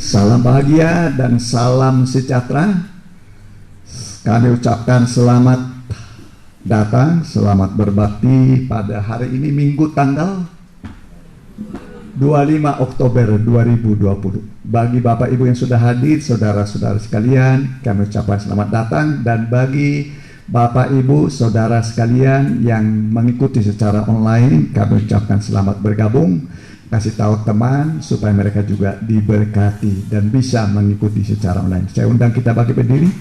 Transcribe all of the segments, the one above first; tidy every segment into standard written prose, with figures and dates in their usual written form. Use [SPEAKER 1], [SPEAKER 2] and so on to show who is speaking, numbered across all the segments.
[SPEAKER 1] Salam bahagia dan salam sejahtera. Kami ucapkan selamat datang, selamat berbakti pada hari ini Minggu tanggal 25 Oktober 2020. Bagi Bapak Ibu yang sudah hadir, saudara-saudara sekalian, kami ucapkan selamat datang. Dan bagi Bapak Ibu, saudara sekalian yang mengikuti secara online, kami ucapkan selamat bergabung. Kasih tahu teman supaya mereka juga diberkati dan bisa mengikuti secara online. Saya undang kita bagi berdiri,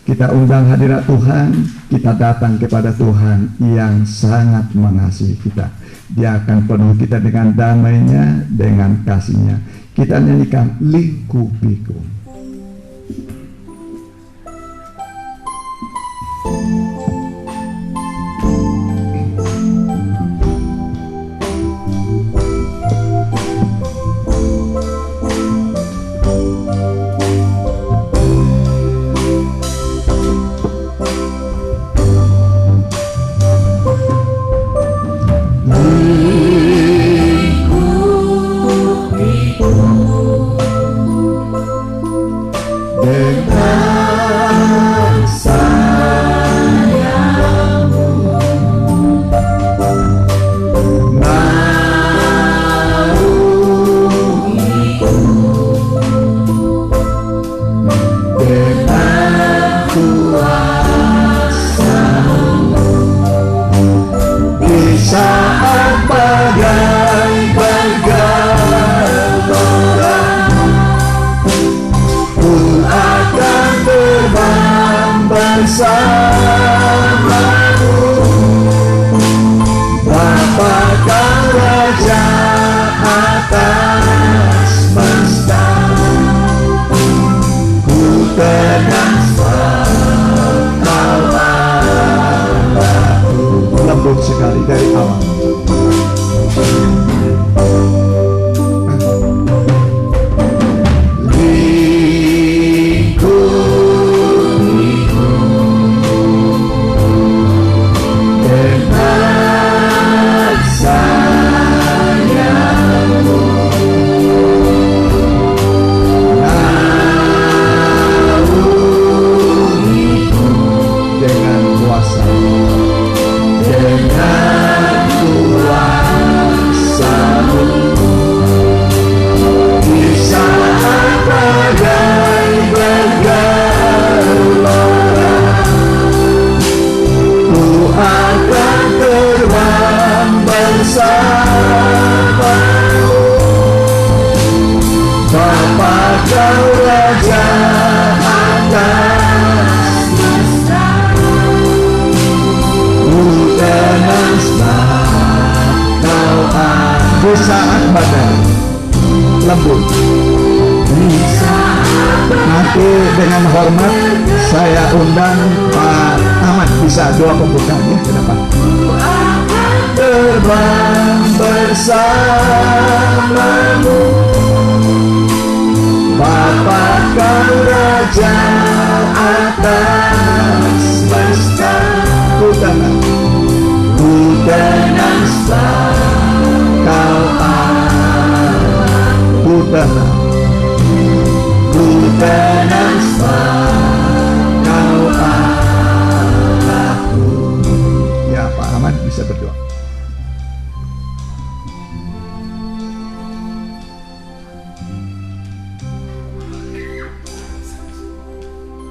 [SPEAKER 1] kita undang hadirat Tuhan, kita datang kepada Tuhan yang sangat mengasihi kita. Dia akan penuhi kita dengan damai-Nya, dengan kasih-Nya. Kita nyanyikan Lingkupiku. Sekali dari awal. Di saat badai lembut. Nanti dengan hormat saya undang Pak Ahmad, bisa doa pembukaannya ke depan. Terbang bersamamu, Bapa Kau Raja atas semesta. Ku tenang Kau Allah, ku tenang Kau Allahku. Ya, Pak Ahmad bisa berdoa.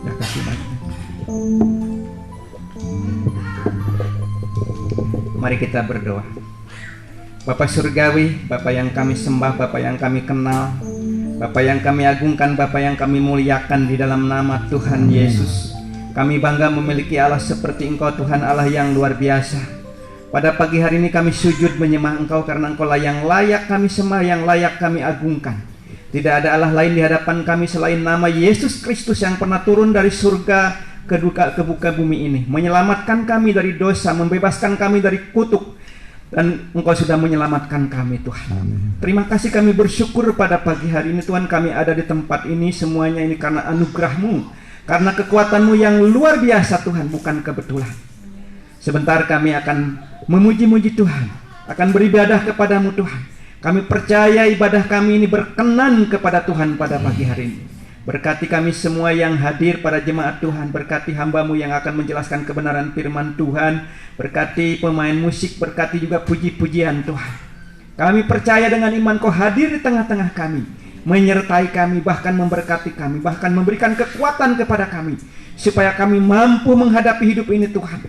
[SPEAKER 1] Ya, kasih banyak.
[SPEAKER 2] Mari kita berdoa. Bapa Surgawi, Bapa yang kami sembah, Bapa yang kami kenal, Bapa yang kami agungkan, Bapa yang kami muliakan di dalam nama Tuhan Yesus. Kami bangga memiliki Allah seperti Engkau, Tuhan Allah yang luar biasa. Pada pagi hari ini kami sujud menyembah Engkau karena Engkau lah yang layak kami sembah, yang layak kami agungkan. Tidak ada Allah lain di hadapan kami selain nama Yesus Kristus yang pernah turun dari surga ke buka bumi ini, menyelamatkan kami dari dosa, membebaskan kami dari kutuk, dan Engkau sudah menyelamatkan kami, Tuhan.
[SPEAKER 1] Amin.
[SPEAKER 2] Terima kasih, kami bersyukur pada pagi hari ini, Tuhan. Kami ada di tempat ini, semuanya ini karena anugerah-Mu, karena kekuatan-Mu yang luar biasa, Tuhan, bukan kebetulan. Sebentar kami akan memuji-muji Tuhan, akan beribadah kepadamu, Tuhan. Kami percaya ibadah kami ini berkenan kepada Tuhan pada pagi hari ini. Berkati kami semua yang hadir pada jemaat Tuhan. Berkati hamba-Mu yang akan menjelaskan kebenaran firman Tuhan. Berkati pemain musik, berkati juga puji-pujian Tuhan. Kami percaya dengan iman Kau hadir di tengah-tengah kami, menyertai kami, bahkan memberkati kami, bahkan memberikan kekuatan kepada kami, supaya kami mampu menghadapi hidup ini, Tuhan.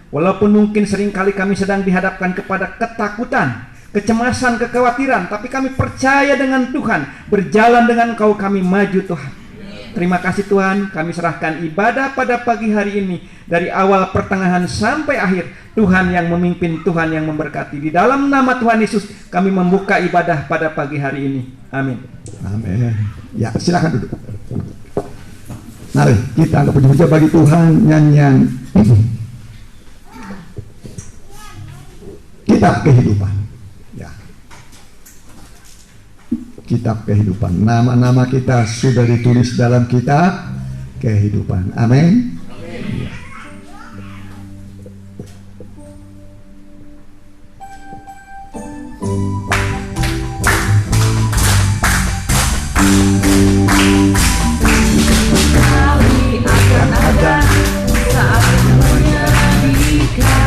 [SPEAKER 2] Walaupun mungkin seringkali kami sedang dihadapkan kepada ketakutan, kecemasan, kekhawatiran, tapi kami percaya dengan Tuhan, berjalan dengan Kau kami maju, Tuhan. Terima kasih, Tuhan. Kami serahkan ibadah pada pagi hari ini, dari awal, pertengahan, sampai akhir. Tuhan yang memimpin, Tuhan yang memberkati. Di dalam nama Tuhan Yesus kami membuka ibadah pada pagi hari ini. Amin.
[SPEAKER 1] Amin. Ya, silakan duduk. Mari kita angkat puji-puji bagi Tuhan, nyanyian Kitab Kehidupan. Kitab Kehidupan. Nama-nama kita sudah ditulis dalam Kitab Kehidupan. Amin.
[SPEAKER 3] Akan ada saat menjadikan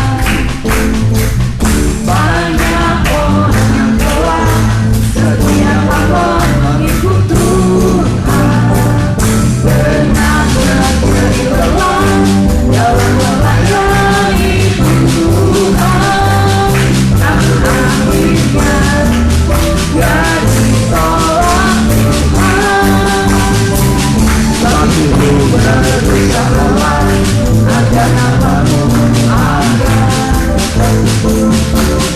[SPEAKER 3] banyak orang yang telah setia mengikut Tuhan, benar-benar berlelah dalam melayani Tuhan, namun akhirnya jadi tolak Tuhan. Tapi ku berusaha agar nama-Mu ada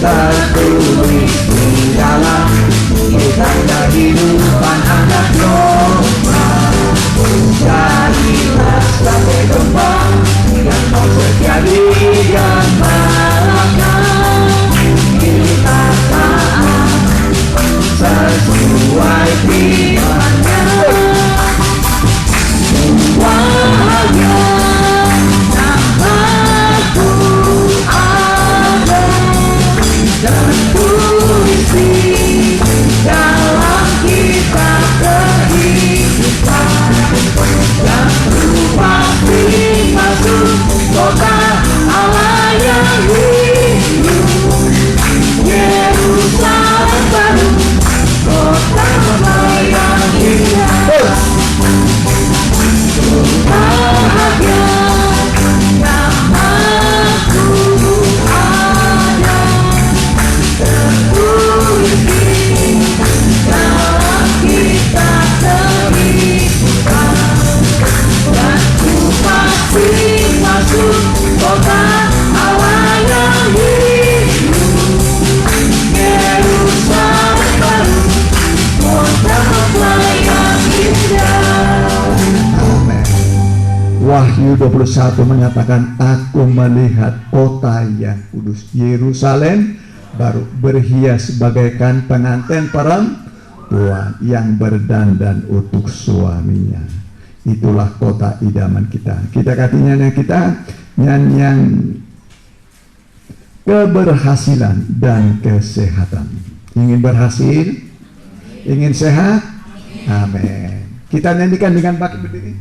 [SPEAKER 3] tertulis di dalam kitab kehidupan anak domba. Jadilah sebagai domba yang mau setia digembalakan. Kita taat sesuai firman-Nya. Bahagia namaku ada tertulis di dalam kitab kehidupan, dan ku pasti masuk kota Allah yang hidup, Yerusalem baru, kota yang indah. Bahagia namaku ada tertulis di dalam kitab kehidupan, dan ku pasti masuk kota Allah yang hidup, Yerusalem baru, kota yang indah.
[SPEAKER 1] Wahyu 21 menyatakan, aku melihat kota yang kudus Yerusalem baru berhias bagaikan pengantin perempuan yang berdandan untuk suaminya. Itulah kota idaman kita. Kita katanya kita nyanyian keberhasilan dan kesehatan. Ingin berhasil? Ingin sehat? Amin. Kita nyanyikan dengan baki berdiri.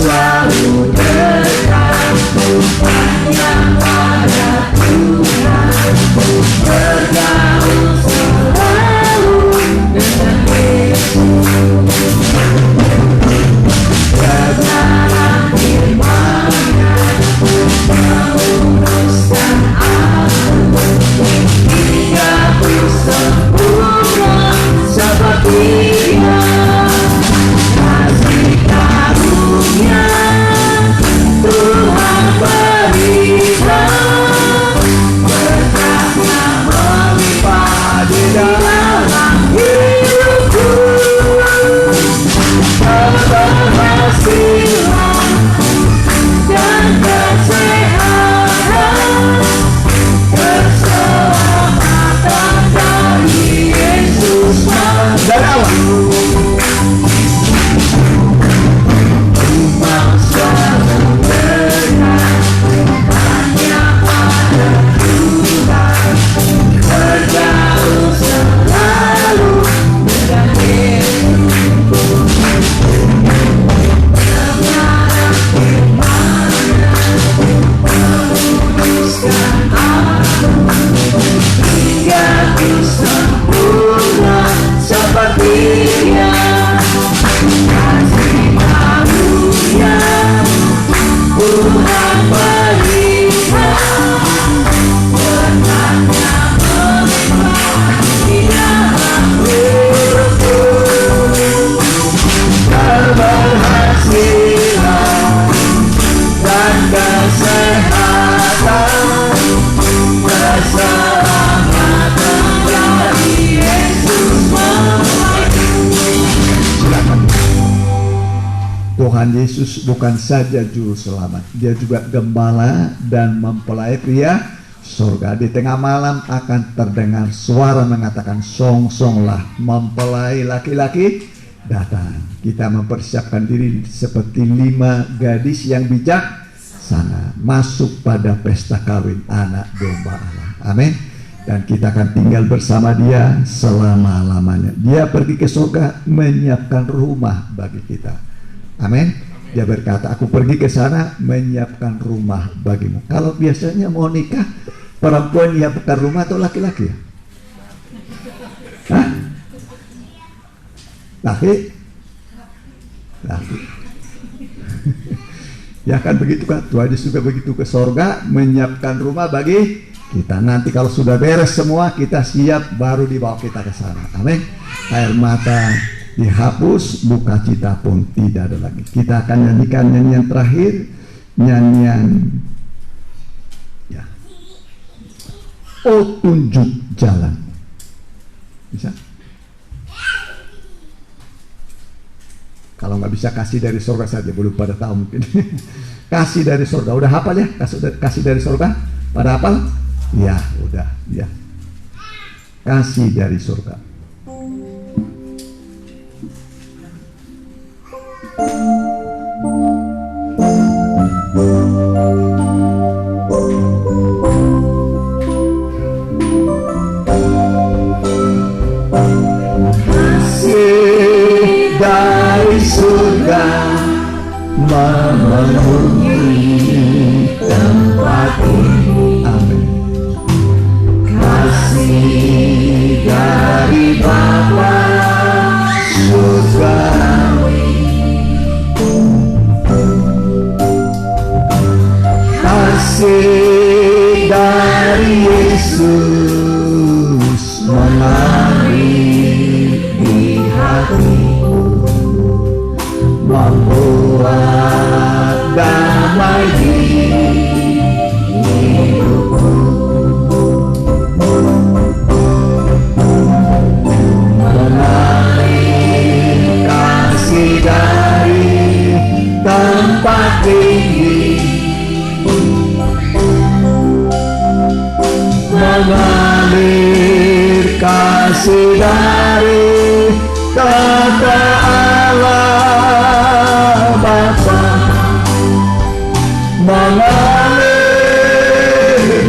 [SPEAKER 3] Selalu dekat, panjang pada Tuhan, bergaul
[SPEAKER 1] Tuhan Yesus bukan saja juru selamat, dia juga gembala dan mempelai pria surga. Di tengah malam akan terdengar suara mengatakan, song-songlah, mempelai laki-laki datang. Kita mempersiapkan diri seperti 5 gadis yang bijaksana masuk pada pesta kawin anak domba Allah. Amin. Dan kita akan tinggal bersama dia selama-lamanya. Dia pergi ke surga menyiapkan rumah bagi kita. Amin. Dia berkata, aku pergi ke sana menyiapkan rumah bagimu. Kalau biasanya mau nikah, perempuan menyiapkan rumah atau laki-laki ya? Hah? Laki? Laki. Ya kan begitu kan, Tuhan Yesus juga begitu ke surga menyiapkan rumah bagi kita. Nanti kalau sudah beres semua, kita siap, baru dibawa kita ke sana. Amin. Air mata dihapus, duka cita pun tidak ada lagi. Kita akan nyanyikan nyanyian terakhir, nyanyian ya, oh tunjuk jalan. Bisa? Kalau nggak bisa, kasih dari surga saja, belum pada tahu mungkin. Kasih dari surga, udah hafal ya? Kasih dari surga, pada hafal? Ya, udah, ya. Kasih dari surga. Kasih dari surga memenuhi tempat ini. Amin. Kasih dari Bapa surgawi, kasih dari Yesus mengalir di hatiku, membuat damai di hidupku, mengalir kasih dari tempat tinggi, mengalir kasih dari tata Allah Bapa, mengalir,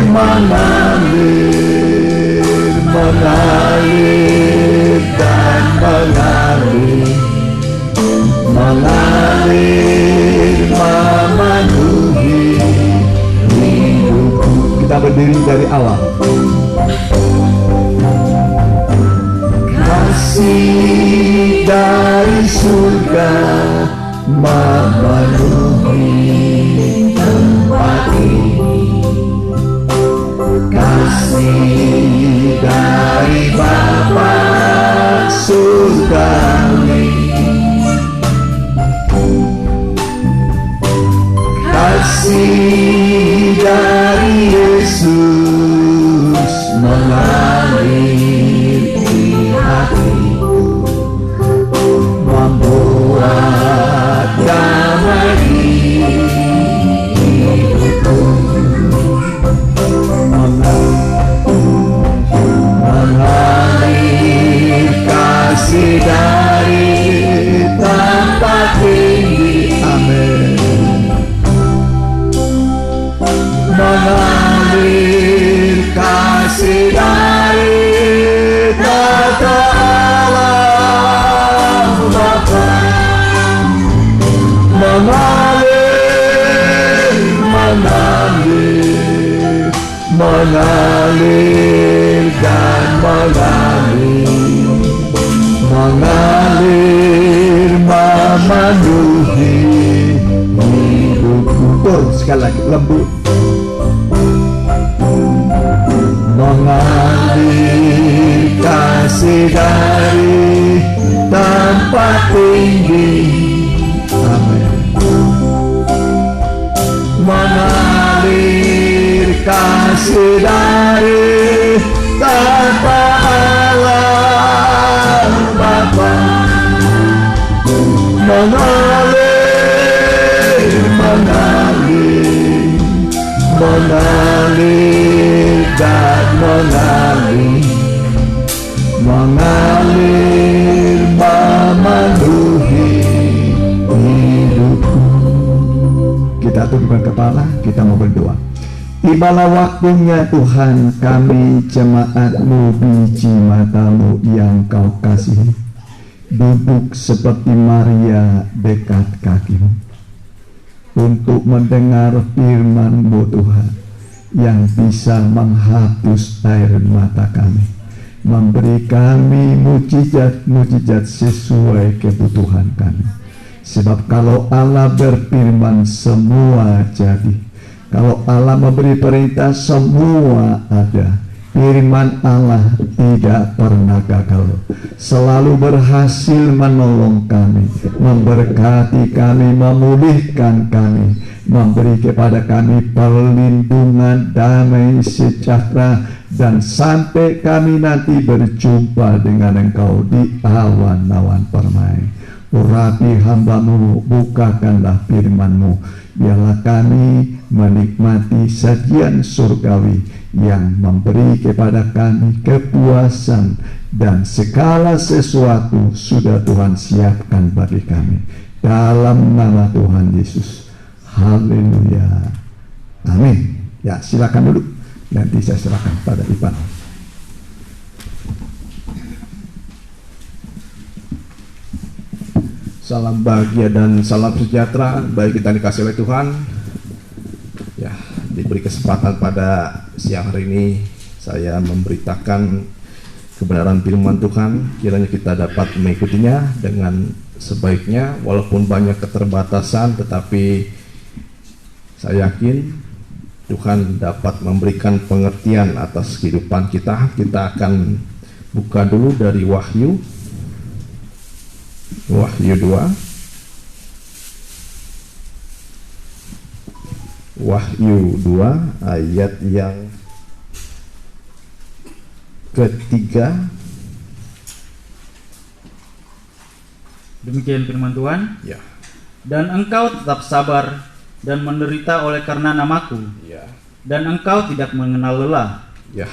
[SPEAKER 1] mengalir, mengalir dan mengalir, mengalir memenuhi hidupku. Kita berdiri dari awal. Kasih dari surga memenuhi tempat ini, kasih dari Bapa surgawi, kasih dari Yesus mengalir di hatiku, membuat damai di hidupku, mengalir kasih dari tempat tinggi. Amin. Mengalir kasih dari tata Allah Bapa, mengalir, mengalir, mengalir dan mengalir, mengalir memenuhi hidupku. Sekali lagi lembut. Mengalir kasih dari tempat tinggi. Amin. Mengalir kasih dari tempat Allah Bapa, mengalir, kita tundukkan kepala, kita mau berdoa. Tibalah waktunya Tuhan, kami jemaat-Mu, biji mata-Mu yang Kau kasihi, duduk seperti Maria dekat kaki-Mu untuk mendengar firman-Mu Tuhan, yang bisa menghapus air mata kami, memberi kami mujizat-mujizat sesuai kebutuhan kami. Sebab kalau Allah berfirman, semua jadi. Kalau Allah memberi perintah, semua ada. Firman Allah tidak pernah gagal, selalu berhasil menolong kami, memberkati kami, memulihkan kami, memberi kepada kami perlindungan, damai, sejahtera, dan sampai kami nanti berjumpa dengan Engkau di awan-awan permai. Urapi hamba-Mu, bukakanlah firman-Mu, biarlah kami menikmati sajian surgawi yang memberi kepada kami kepuasan, dan segala sesuatu sudah Tuhan siapkan bagi kami. Dalam nama Tuhan Yesus. Haleluya. Amin. Ya, silakan dulu. Nanti saya serahkan pada Ipan.
[SPEAKER 4] Salam bahagia dan salam sejahtera bagi kita dikasih oleh Tuhan. Ya, diberi kesempatan pada siang hari ini saya memberitakan kebenaran firman Tuhan. Kiranya kita dapat mengikutinya dengan sebaiknya, walaupun banyak keterbatasan, tetapi saya yakin Tuhan dapat memberikan pengertian atas kehidupan kita. Kita akan buka dulu dari Wahyu 2 ayat yang ketiga.
[SPEAKER 5] Demikian firman Tuhan.
[SPEAKER 4] Ya.
[SPEAKER 5] Dan engkau tetap sabar dan menderita oleh karena namaku.
[SPEAKER 4] Ya.
[SPEAKER 5] Dan engkau tidak mengenal lelah.
[SPEAKER 4] Ya.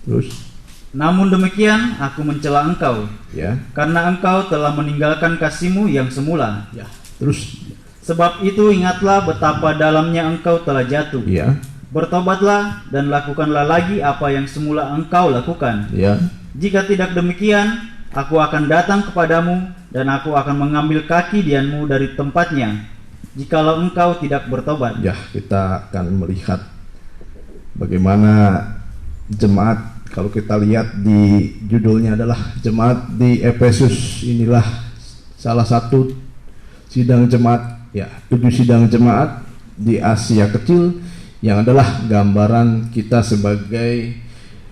[SPEAKER 4] Terus.
[SPEAKER 5] Namun demikian aku mencela engkau,
[SPEAKER 4] Ya.
[SPEAKER 5] karena engkau telah meninggalkan kasih-Mu yang semula.
[SPEAKER 4] Ya. Terus.
[SPEAKER 5] Sebab itu ingatlah betapa dalamnya engkau telah jatuh.
[SPEAKER 4] Ya.
[SPEAKER 5] Bertobatlah dan lakukanlah lagi apa yang semula engkau lakukan.
[SPEAKER 4] Ya.
[SPEAKER 5] Jika tidak demikian, aku akan datang kepadamu dan aku akan mengambil kaki dianmu dari tempatnya, jikalau engkau tidak bertobat.
[SPEAKER 4] Ya, kita akan melihat bagaimana jemaat. Kalau kita lihat di judulnya adalah jemaat di Efesus. Inilah salah satu sidang jemaat, ya, 7 sidang jemaat di Asia Kecil, yang adalah gambaran kita sebagai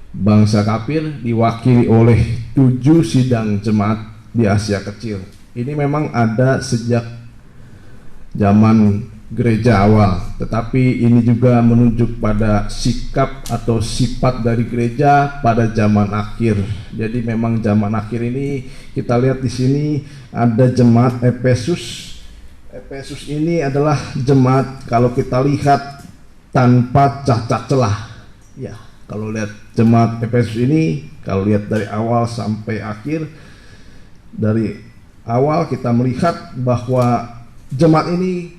[SPEAKER 4] bangsa kafir diwakili oleh 7 sidang jemaat di Asia Kecil. Ini memang ada sejak zaman gereja awal, tetapi ini juga menunjuk pada sikap atau sifat dari gereja pada zaman akhir. Jadi memang zaman akhir ini kita lihat di sini ada jemaat Efesus. Efesus ini adalah jemaat, kalau kita lihat, tanpa cacat celah. Ya, kalau lihat jemaat Efesus ini, kalau lihat dari awal sampai akhir, dari awal kita melihat bahwa jemaat ini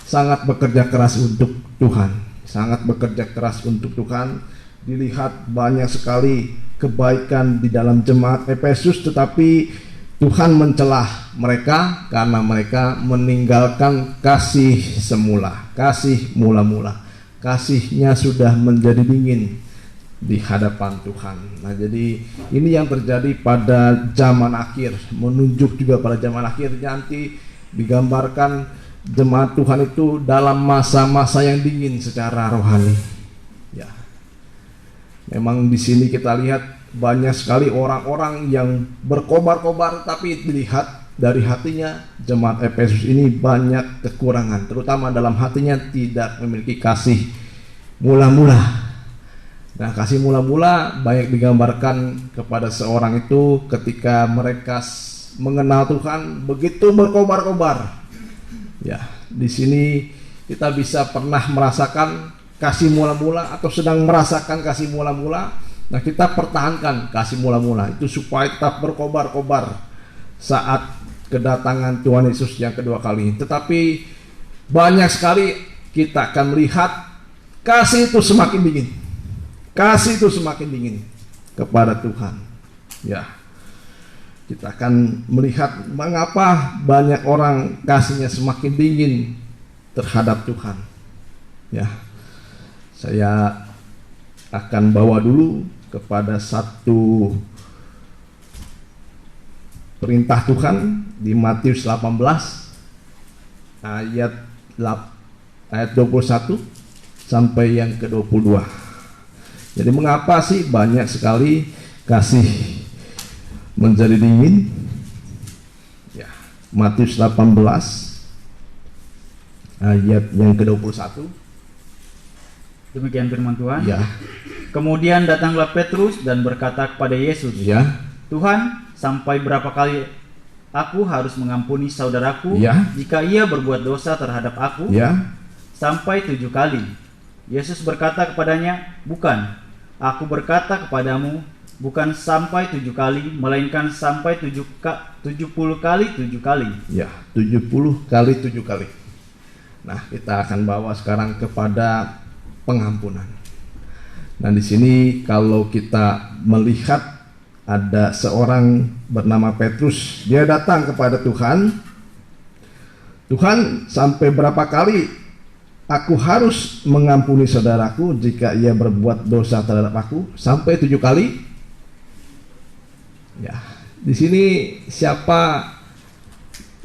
[SPEAKER 4] sangat bekerja keras untuk Tuhan, sangat bekerja keras untuk Tuhan. Dilihat banyak sekali kebaikan di dalam jemaat Efesus, tetapi Tuhan mencelah mereka karena mereka meninggalkan kasih semula, kasih mula-mula. Kasihnya sudah menjadi dingin di hadapan Tuhan. Nah, jadi ini yang terjadi pada zaman akhir, menunjuk juga pada zaman akhir. Nanti digambarkan jemaat Tuhan itu dalam masa-masa yang dingin secara rohani. Ya, memang di sini kita lihat banyak sekali orang-orang yang berkobar-kobar, tapi dilihat dari hatinya jemaat Efesus ini banyak kekurangan, terutama dalam hatinya tidak memiliki kasih mula-mula. Nah, kasih mula-mula banyak digambarkan kepada seorang itu ketika mereka mengenal Tuhan, begitu berkobar-kobar. Ya, di sini kita bisa pernah merasakan kasih mula-mula atau sedang merasakan kasih mula-mula. Nah, kita pertahankan kasih mula-mula itu supaya tetap berkobar-kobar saat kedatangan Tuhan Yesus yang kedua kali. Tetapi banyak sekali kita akan melihat kasih itu semakin dingin. Kasih itu semakin dingin kepada Tuhan. Ya. Kita akan melihat mengapa banyak orang kasihnya semakin dingin terhadap Tuhan. Ya. Saya akan bawa dulu kepada satu perintah Tuhan di Matius 18 ayat 21 sampai yang ke-22. Jadi mengapa sih banyak sekali kasih menjadi dingin? Ya, Matius 18 ayat yang ke-21.
[SPEAKER 5] Demikian firman Tuhan.
[SPEAKER 4] Ya.
[SPEAKER 5] Kemudian datanglah Petrus dan berkata kepada Yesus,
[SPEAKER 4] Ya.
[SPEAKER 5] Tuhan, sampai berapa kali aku harus mengampuni saudaraku
[SPEAKER 4] Ya.
[SPEAKER 5] jika ia berbuat dosa terhadap aku?
[SPEAKER 4] Ya.
[SPEAKER 5] Sampai 7 kali. Yesus berkata kepadanya, bukan, aku berkata kepadamu, bukan sampai 7 kali, melainkan sampai 70 kali 7 kali.
[SPEAKER 4] Ya, 70 kali 7 kali. Nah, kita akan bawa sekarang kepada pengampunan. Nah, di sini kalau kita melihat ada seorang bernama Petrus, dia datang kepada Tuhan. Tuhan, sampai berapa kali aku harus mengampuni saudaraku jika ia berbuat dosa terhadap aku? Sampai 7 kali? Ya, di sini siapa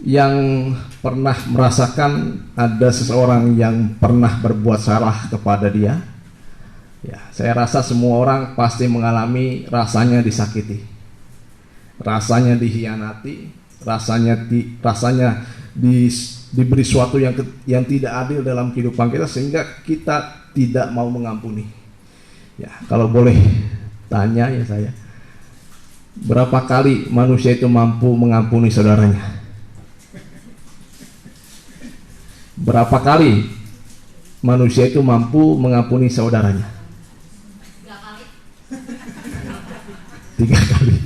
[SPEAKER 4] yang pernah merasakan ada seseorang yang pernah berbuat salah kepada dia? Ya, saya rasa semua orang pasti mengalami rasanya disakiti, rasanya dihianati, rasanya diberi suatu yang tidak adil dalam kehidupan kita sehingga kita tidak mau mengampuni. Ya, kalau boleh tanya ya saya, berapa kali manusia itu mampu mengampuni saudaranya? Berapa kali manusia itu mampu mengampuni saudaranya? 3 kali.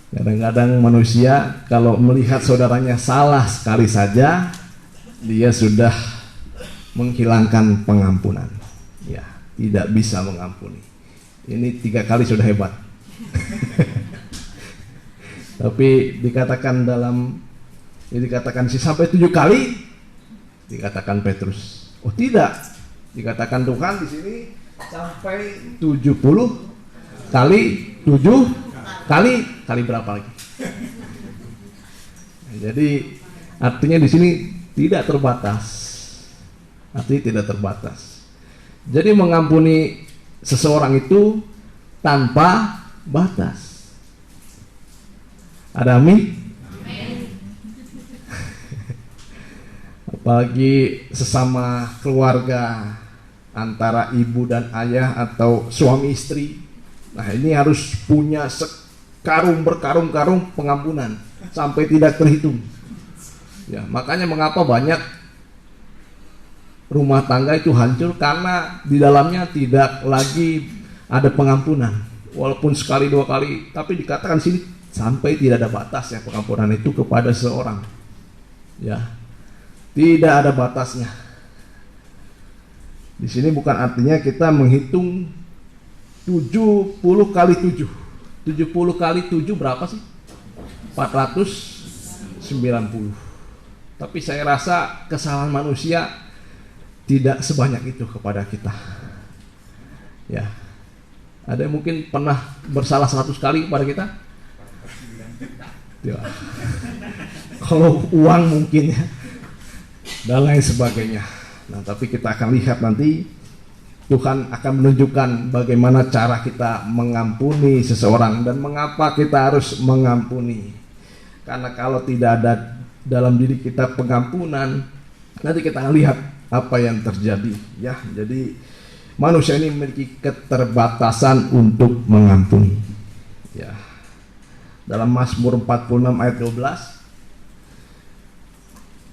[SPEAKER 4] Kadang-kadang manusia kalau melihat saudaranya salah sekali saja, dia sudah menghilangkan pengampunan. Ya, tidak bisa mengampuni. Ini 3 kali sudah hebat. Tapi dikatakan sih sampai 7 kali, dikatakan Petrus. Oh tidak, dikatakan Tuhan di sini sampai 70 kali 7 kali berapa lagi? Nah, jadi artinya di sini tidak terbatas. Artinya tidak terbatas. Jadi mengampuni seseorang itu tanpa batas. Ada amin? Apalagi sesama keluarga, antara ibu dan ayah atau suami istri. Nah, ini harus punya berkarung-karung pengampunan sampai tidak terhitung. Ya, makanya mengapa banyak rumah tangga itu hancur karena di dalamnya tidak lagi ada pengampunan. Walaupun sekali 2 kali, tapi dikatakan sini sampai tidak ada batas ya pengampunan itu kepada seorang. Ya. Tidak ada batasnya. Di sini bukan artinya kita menghitung 70 kali 7. 70 kali 7 berapa sih? 490. Tapi saya rasa kesalahan manusia tidak sebanyak itu kepada kita. Ya. Ada yang mungkin pernah bersalah 100 kali kepada kita? Ya. Kalau uang mungkin ya, dan lain sebagainya. Nah, tapi kita akan lihat nanti Tuhan akan menunjukkan bagaimana cara kita mengampuni seseorang dan mengapa kita harus mengampuni. Karena kalau tidak ada dalam diri kita pengampunan, nanti kita akan lihat apa yang terjadi. Ya, jadi manusia ini memiliki keterbatasan untuk mengampuni. Ya. Dalam Mazmur 46 ayat 12.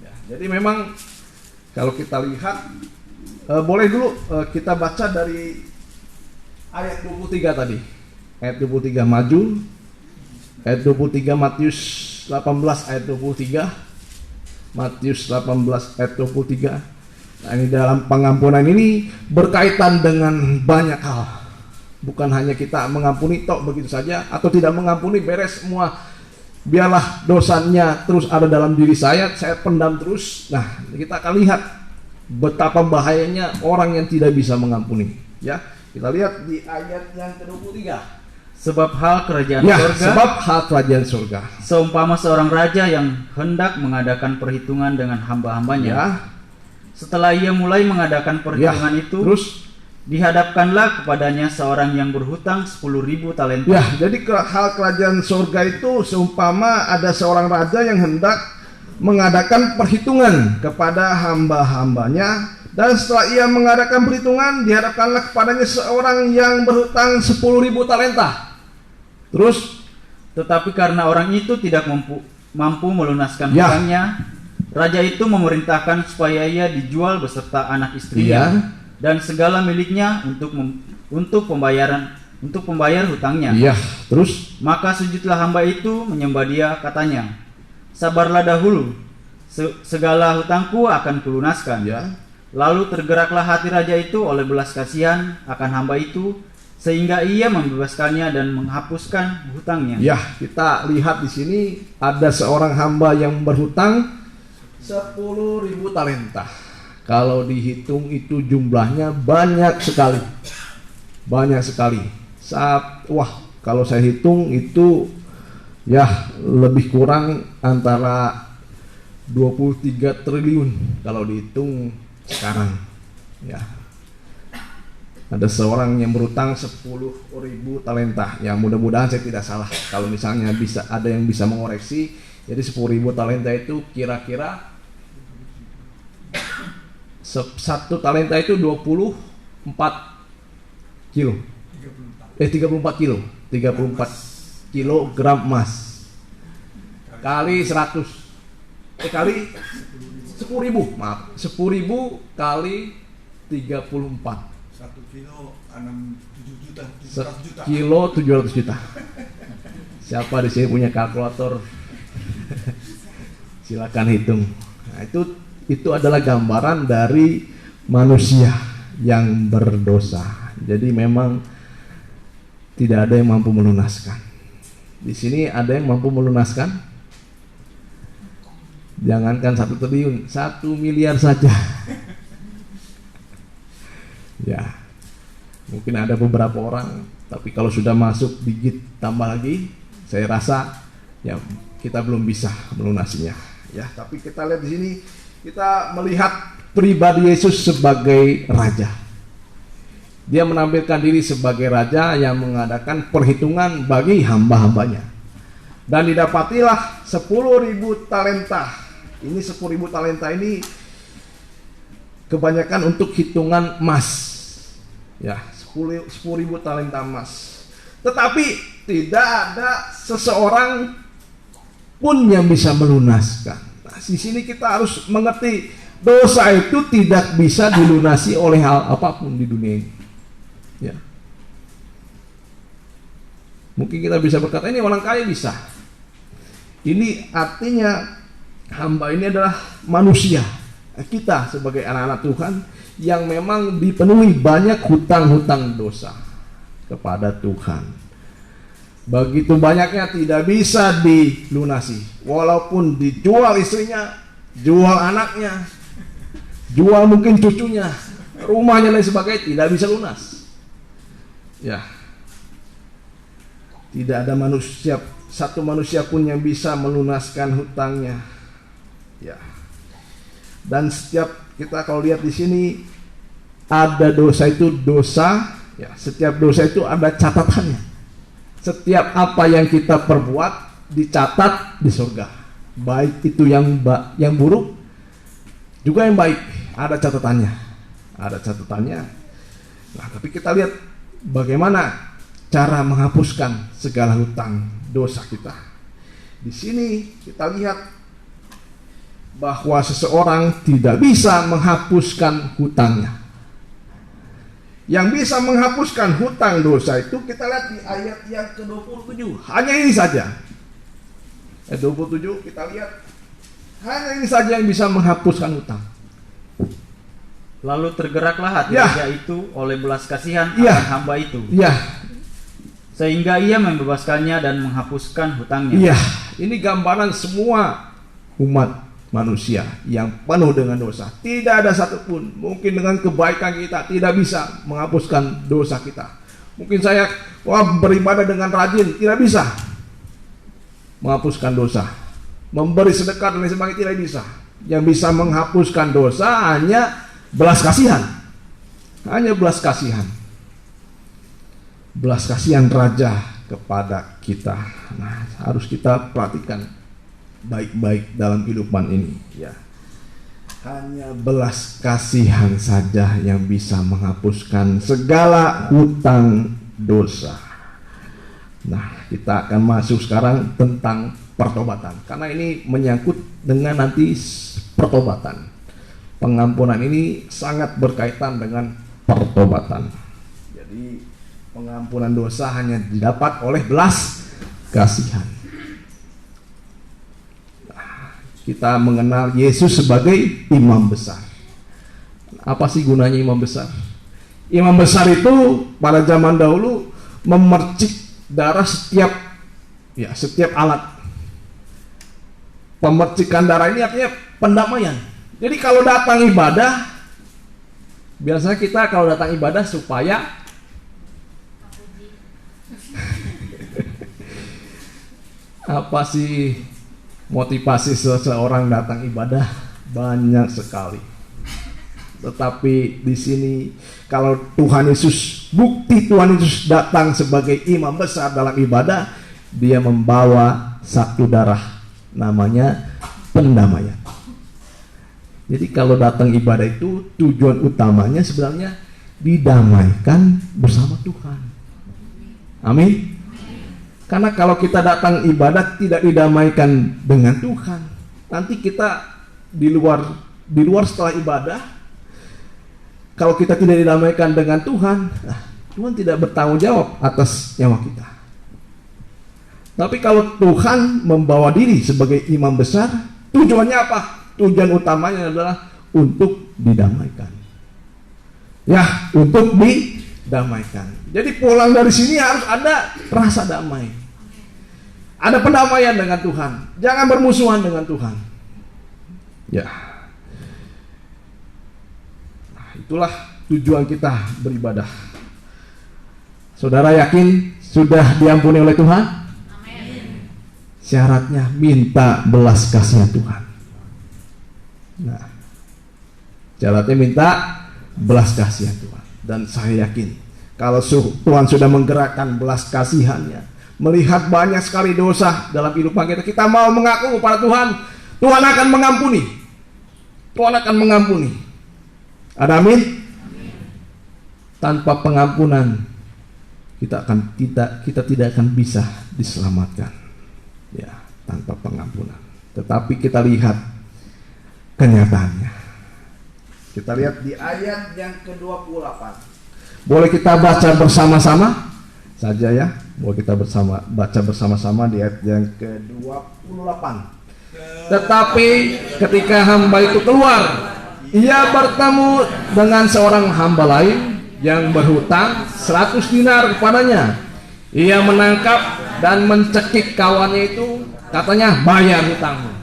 [SPEAKER 4] Ya, jadi memang kalau kita lihat, boleh dulu kita baca dari ayat 23 tadi. Ayat 23 maju. Ayat 23 Matius 18 ayat 23. Matius 18 ayat 23. Nah, ini dalam pengampunan ini berkaitan dengan banyak hal. Bukan hanya kita mengampuni tok begitu saja, atau tidak mengampuni beres semua. Biarlah dosanya terus ada dalam diri saya pendam terus. Nah, kita akan lihat betapa bahayanya orang yang tidak bisa mengampuni. Ya, kita lihat di ayat yang ke-23.
[SPEAKER 5] Sebab hal kerajaan
[SPEAKER 4] Ya,
[SPEAKER 5] surga
[SPEAKER 4] sebab hal kerajaan surga.
[SPEAKER 5] seumpama seorang raja yang hendak mengadakan perhitungan dengan hamba-hambanya.
[SPEAKER 4] Ya,
[SPEAKER 5] Setelah ia mulai mengadakan perhitungan
[SPEAKER 4] ya.
[SPEAKER 5] itu,
[SPEAKER 4] Terus,
[SPEAKER 5] dihadapkanlah kepadanya seorang yang berhutang 10.000 talenta.
[SPEAKER 4] ya, jadi hal kerajaan surga itu seumpama ada seorang raja yang hendak mengadakan perhitungan kepada hamba-hambanya, dan setelah ia mengadakan perhitungan, dihadapkanlah kepadanya seorang yang berhutang 10.000 talenta. Terus,
[SPEAKER 5] Tetapi karena orang itu tidak mampu melunaskan
[SPEAKER 4] Ya.
[SPEAKER 5] hutangnya, raja itu memerintahkan supaya ia dijual beserta anak istrinya
[SPEAKER 4] Ya.
[SPEAKER 5] dan segala miliknya untuk pembayar hutangnya.
[SPEAKER 4] iya, terus,
[SPEAKER 5] Maka sujudlah hamba itu menyembah dia, katanya, sabarlah dahulu, segala hutangku akan kulunaskan.
[SPEAKER 4] ya,
[SPEAKER 5] Lalu tergeraklah hati raja itu oleh belas kasihan akan hamba itu, sehingga ia membebaskannya dan menghapuskan hutangnya.
[SPEAKER 4] ya, kita lihat di sini ada seorang hamba yang berhutang 10.000 talenta. Kalau dihitung itu jumlahnya banyak sekali. Banyak sekali. Kalau saya hitung itu ya lebih kurang antara 23 triliun kalau dihitung sekarang. Ya. Ada seorang yang berutang 10.000 talenta. Ya, mudah-mudahan saya tidak salah. Kalau misalnya ada yang bisa mengoreksi, jadi 10.000 talenta itu kira-kira satu talenta itu 24 kilo. 34 kilo. 34 kilogram emas. Kali 100. Kali 10.000. Maaf, 10.000 kali 34.
[SPEAKER 6] 1 kilo 7 juta, 700 juta.
[SPEAKER 4] Kilo 700 juta. Siapa di sini punya kalkulator? Silakan hitung. Nah, itu adalah gambaran dari manusia yang berdosa. Jadi memang tidak ada yang mampu melunaskan. Di sini ada yang mampu melunaskan? Jangankan 1 triliun, 1 miliar saja. Ya, mungkin ada beberapa orang, tapi kalau sudah masuk digit tambah lagi, saya rasa ya kita belum bisa melunasinya. Ya, tapi kita lihat di sini, kita melihat pribadi Yesus sebagai raja. Dia menampilkan diri sebagai raja yang mengadakan perhitungan bagi hamba-hambanya. Dan didapatilah 10.000 talenta. Ini 10.000 talenta ini kebanyakan untuk hitungan emas. Ya, 10.000 talenta emas. Tetapi tidak ada seseorang pun yang bisa melunaskan. Nah, di sini kita harus mengerti dosa itu tidak bisa dilunasi oleh hal apapun di dunia ini. Ya. Mungkin kita bisa berkata ini orang kaya bisa. Ini artinya hamba ini adalah manusia. Kita sebagai anak-anak Tuhan yang memang dipenuhi banyak hutang-hutang dosa kepada Tuhan. Begitu banyaknya tidak bisa dilunasi. Walaupun dijual istrinya, jual anaknya, jual mungkin cucunya, rumahnya dan sebagainya, tidak bisa lunas. Ya, tidak ada satu manusia pun yang bisa melunaskan hutangnya. Ya. Dan setiap kita kalau lihat di sini ada dosa itu dosa, ya, setiap dosa itu ada catatannya. Setiap apa yang kita perbuat dicatat di surga. Baik itu yang buruk juga yang baik, ada catatannya. Ada catatannya. Nah, tapi kita lihat bagaimana cara menghapuskan segala hutang dosa kita. Di sini kita lihat bahwa seseorang tidak bisa menghapuskan hutangnya. Yang bisa menghapuskan hutang dosa itu kita lihat di ayat yang ke-27. Hanya ini saja. Ayat 27 kita lihat, hanya ini saja yang bisa menghapuskan hutang.
[SPEAKER 5] Lalu tergeraklah hati
[SPEAKER 4] Ya.
[SPEAKER 5] raja itu oleh belas kasihan
[SPEAKER 4] Ya.
[SPEAKER 5] akan hamba itu,
[SPEAKER 4] Iya,
[SPEAKER 5] sehingga ia membebaskannya dan menghapuskan hutangnya.
[SPEAKER 4] iya, ini gambaran semua umat manusia yang penuh dengan dosa. Tidak ada satupun mungkin dengan kebaikan kita tidak bisa menghapuskan dosa kita. Mungkin saya beribadah dengan rajin, tidak bisa menghapuskan dosa. Memberi sedekah dan lain sebagainya tidak bisa. Yang bisa menghapuskan dosa hanya belas kasihan. Hanya belas kasihan. Belas kasihan raja kepada kita. Nah, harus kita perhatikan baik-baik dalam kehidupan ini, ya. Hanya belas kasihan saja yang bisa menghapuskan segala hutang dosa. Nah, kita akan masuk sekarang tentang pertobatan, karena ini menyangkut dengan nanti pertobatan. Pengampunan ini sangat berkaitan dengan pertobatan. Jadi pengampunan dosa hanya didapat oleh belas kasihan. Kita mengenal Yesus sebagai imam besar. Apa sih gunanya imam besar? Imam besar itu pada zaman dahulu memercik darah setiap alat. Pemercikan darah ini artinya pendamaian. Jadi kalau datang ibadah, biasanya kita kalau datang ibadah supaya apa sih motivasi seseorang datang ibadah? Banyak sekali. Tetapi di sini kalau Tuhan Yesus, bukti Tuhan Yesus datang sebagai imam besar dalam ibadah, dia membawa satu darah, namanya pendamaian. Jadi kalau datang ibadah itu tujuan utamanya sebenarnya didamaikan bersama Tuhan. Amin. Karena kalau kita datang ibadah tidak didamaikan dengan Tuhan, nanti kita di luar setelah ibadah, kalau kita tidak didamaikan dengan Tuhan, Tuhan tidak bertanggung jawab atas nyawa kita. Tapi kalau Tuhan membawa diri sebagai imam besar, tujuannya apa? Tujuan utamanya adalah untuk didamaikan. Ya, untuk didamaikan. Jadi pulang dari sini harus ada rasa damai. Ada pendamaian dengan Tuhan. Jangan bermusuhan dengan Tuhan. Ya. Nah, itulah tujuan kita beribadah. Saudara yakin sudah diampuni oleh Tuhan? Amin. Syaratnya minta belas kasihan Tuhan. Nah, syaratnya minta belas kasihan Tuhan. Dan saya yakin kalau Tuhan sudah menggerakkan belas kasihannya, melihat banyak sekali dosa dalam kehidupan kita, kita mau mengaku kepada Tuhan, Tuhan akan mengampuni. Tuhan akan mengampuni. Ada amin? Tanpa pengampunan kita tidak akan bisa diselamatkan. Ya, tanpa pengampunan. Tetapi kita lihat kenyataannya. Kita lihat di ayat yang ke-28. Boleh kita baca bersama-sama saja ya. Boleh kita baca bersama-sama di ayat yang ke-28. Tetapi ketika hamba itu keluar, ia bertemu dengan seorang hamba lain yang berhutang 100 dinar kepadanya. Ia menangkap dan mencekik kawannya itu, katanya, bayar hutangmu.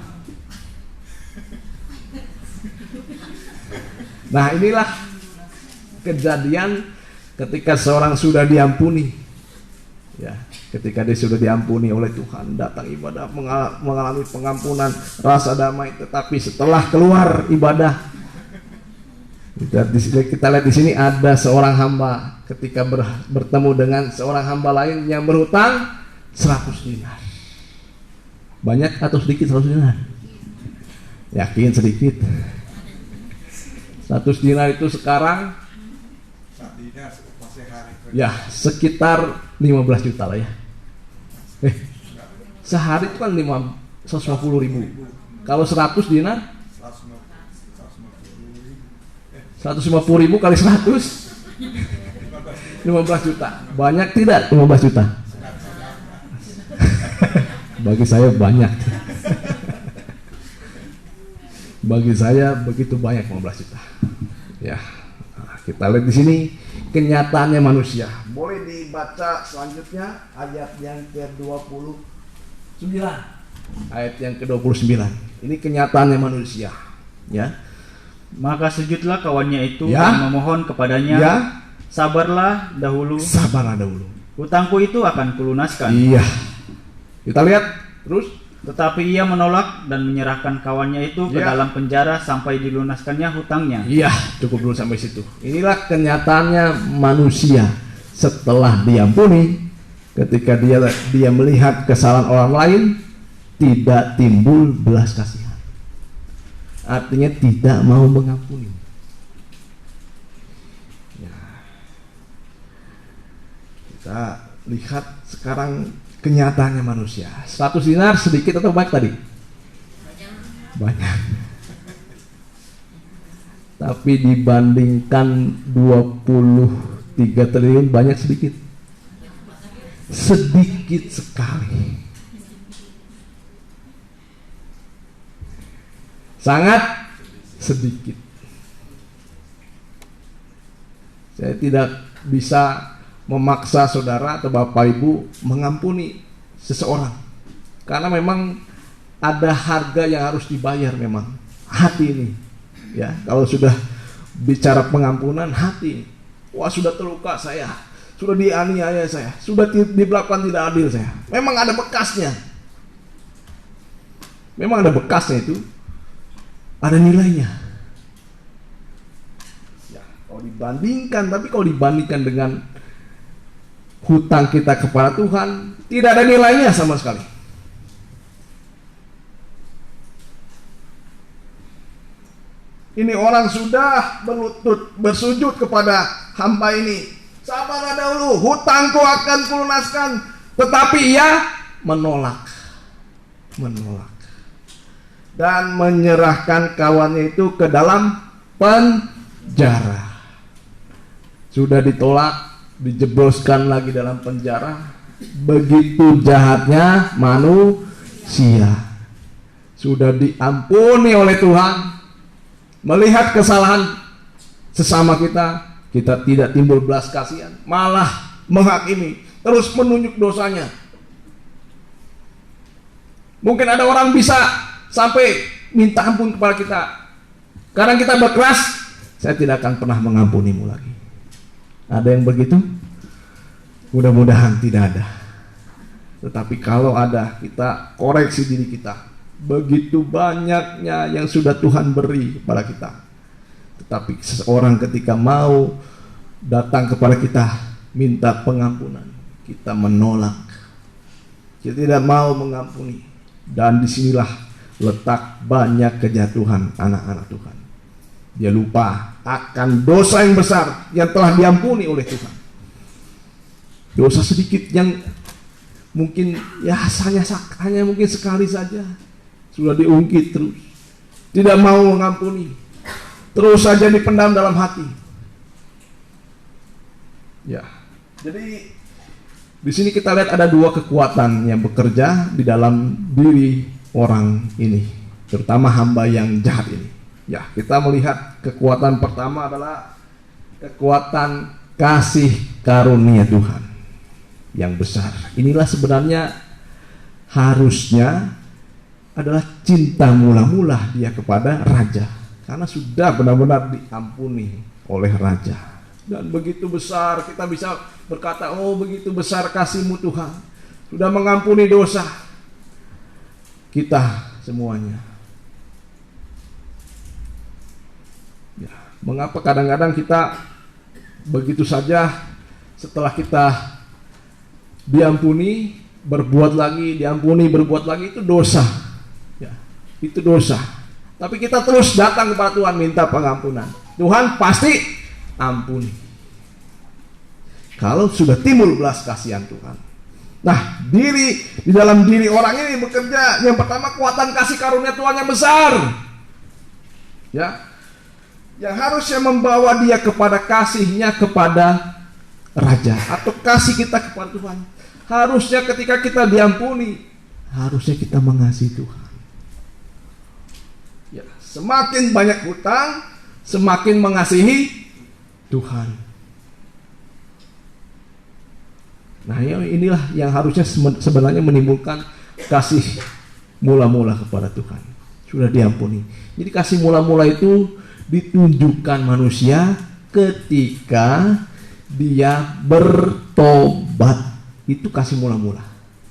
[SPEAKER 4] Nah, inilah kejadian ketika seorang sudah diampuni. Ya, ketika dia sudah diampuni oleh Tuhan, datang ibadah, mengalami pengampunan, rasa damai. Tetapi setelah keluar ibadah, kita lihat di sini ada seorang hamba ketika bertemu dengan seorang hamba lain yang berhutang 100 dinar. Banyak atau sedikit 100 dinar? Yakin sedikit. 100 dinar itu sekarang ya sekitar 15 juta lah ya. Sehari itu kan 150 ribu. Kalau 100 dinar 150 ribu kali 100 15 juta. Banyak tidak 15 juta? Bagi saya banyak. Bagi saya begitu banyak 15 juta. Ya, nah, kita lihat di sini kenyataannya manusia. Boleh dibaca selanjutnya ayat yang ke-29. Ayat yang ke-29. Ini kenyataannya manusia, ya.
[SPEAKER 5] Maka sujudlah kawannya itu
[SPEAKER 4] Ya.
[SPEAKER 5] dan memohon kepadanya,
[SPEAKER 4] Ya.
[SPEAKER 5] sabarlah dahulu,
[SPEAKER 4] Sabarlah dahulu.
[SPEAKER 5] hutangku itu akan kulunaskan.
[SPEAKER 4] Iya. Kita lihat terus.
[SPEAKER 5] Tetapi ia menolak dan menyerahkan kawannya itu ke
[SPEAKER 4] Ya.
[SPEAKER 5] dalam penjara sampai dilunaskannya hutangnya.
[SPEAKER 4] Iya, cukup dulu sampai situ. Inilah kenyataannya manusia setelah diampuni, ketika dia melihat kesalahan orang lain, tidak timbul belas kasihan. Artinya tidak mau mengampuni. Ya. Kita lihat sekarang kenyataannya manusia. 100 dinar sedikit atau banyak tadi? Banyak. Tapi dibandingkan 23 triliun banyak sedikit? Sedikit sekali. Sangat sedikit. Saya tidak bisa memaksa saudara atau bapak ibu mengampuni seseorang, karena memang ada harga yang harus dibayar. Memang hati ini, ya, kalau sudah bicara pengampunan hati, wah sudah terluka saya, sudah dianiaya saya, sudah dilakukan tidak adil saya, memang ada bekasnya, memang ada bekasnya, itu ada nilainya. Ya, kalau dibandingkan, tapi kalau dibandingkan dengan hutang kita kepada Tuhan, tidak ada nilainya sama sekali. Ini orang sudah berlutut bersujud kepada hamba ini, sabarlah dahulu, hutangku akan kulunaskan. Tetapi ia menolak dan menyerahkan kawannya itu ke dalam penjara. Sudah ditolak, dijebloskan lagi dalam penjara. Begitu jahatnya manusia. Sudah diampuni oleh Tuhan, melihat kesalahan sesama kita, kita tidak timbul belas kasihan, malah menghakimi, terus menunjuk dosanya. Mungkin ada orang bisa sampai minta ampun kepada kita, karena kita berkeras, saya tidak akan pernah mengampunimu lagi. Ada yang begitu? Mudah-mudahan tidak ada. Tetapi kalau ada, kita koreksi diri kita. Begitu banyaknya yang sudah Tuhan beri kepada kita, tetapi seseorang ketika mau datang kepada kita minta pengampunan, kita menolak, kita tidak mau mengampuni. Dan disinilah letak banyak kejatuhan anak-anak Tuhan. Dia lupa akan dosa yang besar yang telah diampuni oleh Tuhan. Dosa sedikit yang mungkin ya hanya mungkin sekali saja, sudah diungkit terus, tidak mau mengampuni, terus saja dipendam dalam hati. Ya, jadi di sini kita lihat ada dua kekuatan yang bekerja di dalam diri orang ini, terutama hamba yang jahat ini. Ya, kita melihat kekuatan pertama adalah kekuatan kasih karunia Tuhan yang besar. Inilah sebenarnya harusnya adalah cinta mula-mula dia kepada raja, karena sudah benar-benar diampuni oleh raja. Dan begitu besar, kita bisa berkata, oh begitu besar kasih-Mu Tuhan, sudah mengampuni dosa kita semuanya. Ya, mengapa kadang-kadang kita begitu saja setelah kita diampuni, berbuat lagi, diampuni, berbuat lagi, itu dosa. Ya, itu dosa. Tapi kita terus datang kepada Tuhan minta pengampunan. Tuhan pasti ampuni. Kalau sudah timbul belas kasihan Tuhan. Nah, di dalam diri orang ini bekerja yang pertama kekuatan kasih karunia Tuhan yang besar. Ya. Yang harusnya membawa dia kepada kasihnya kepada raja, atau kasih kita kepada Tuhan. Harusnya ketika kita diampuni, harusnya kita mengasihi Tuhan. Ya, semakin banyak hutang, semakin mengasihi Tuhan. Nah, inilah yang harusnya sebenarnya menimbulkan kasih mula-mula kepada Tuhan. Sudah diampuni. Jadi kasih mula-mula itu ditunjukkan manusia ketika dia bertobat. Itu kasih mula-mula.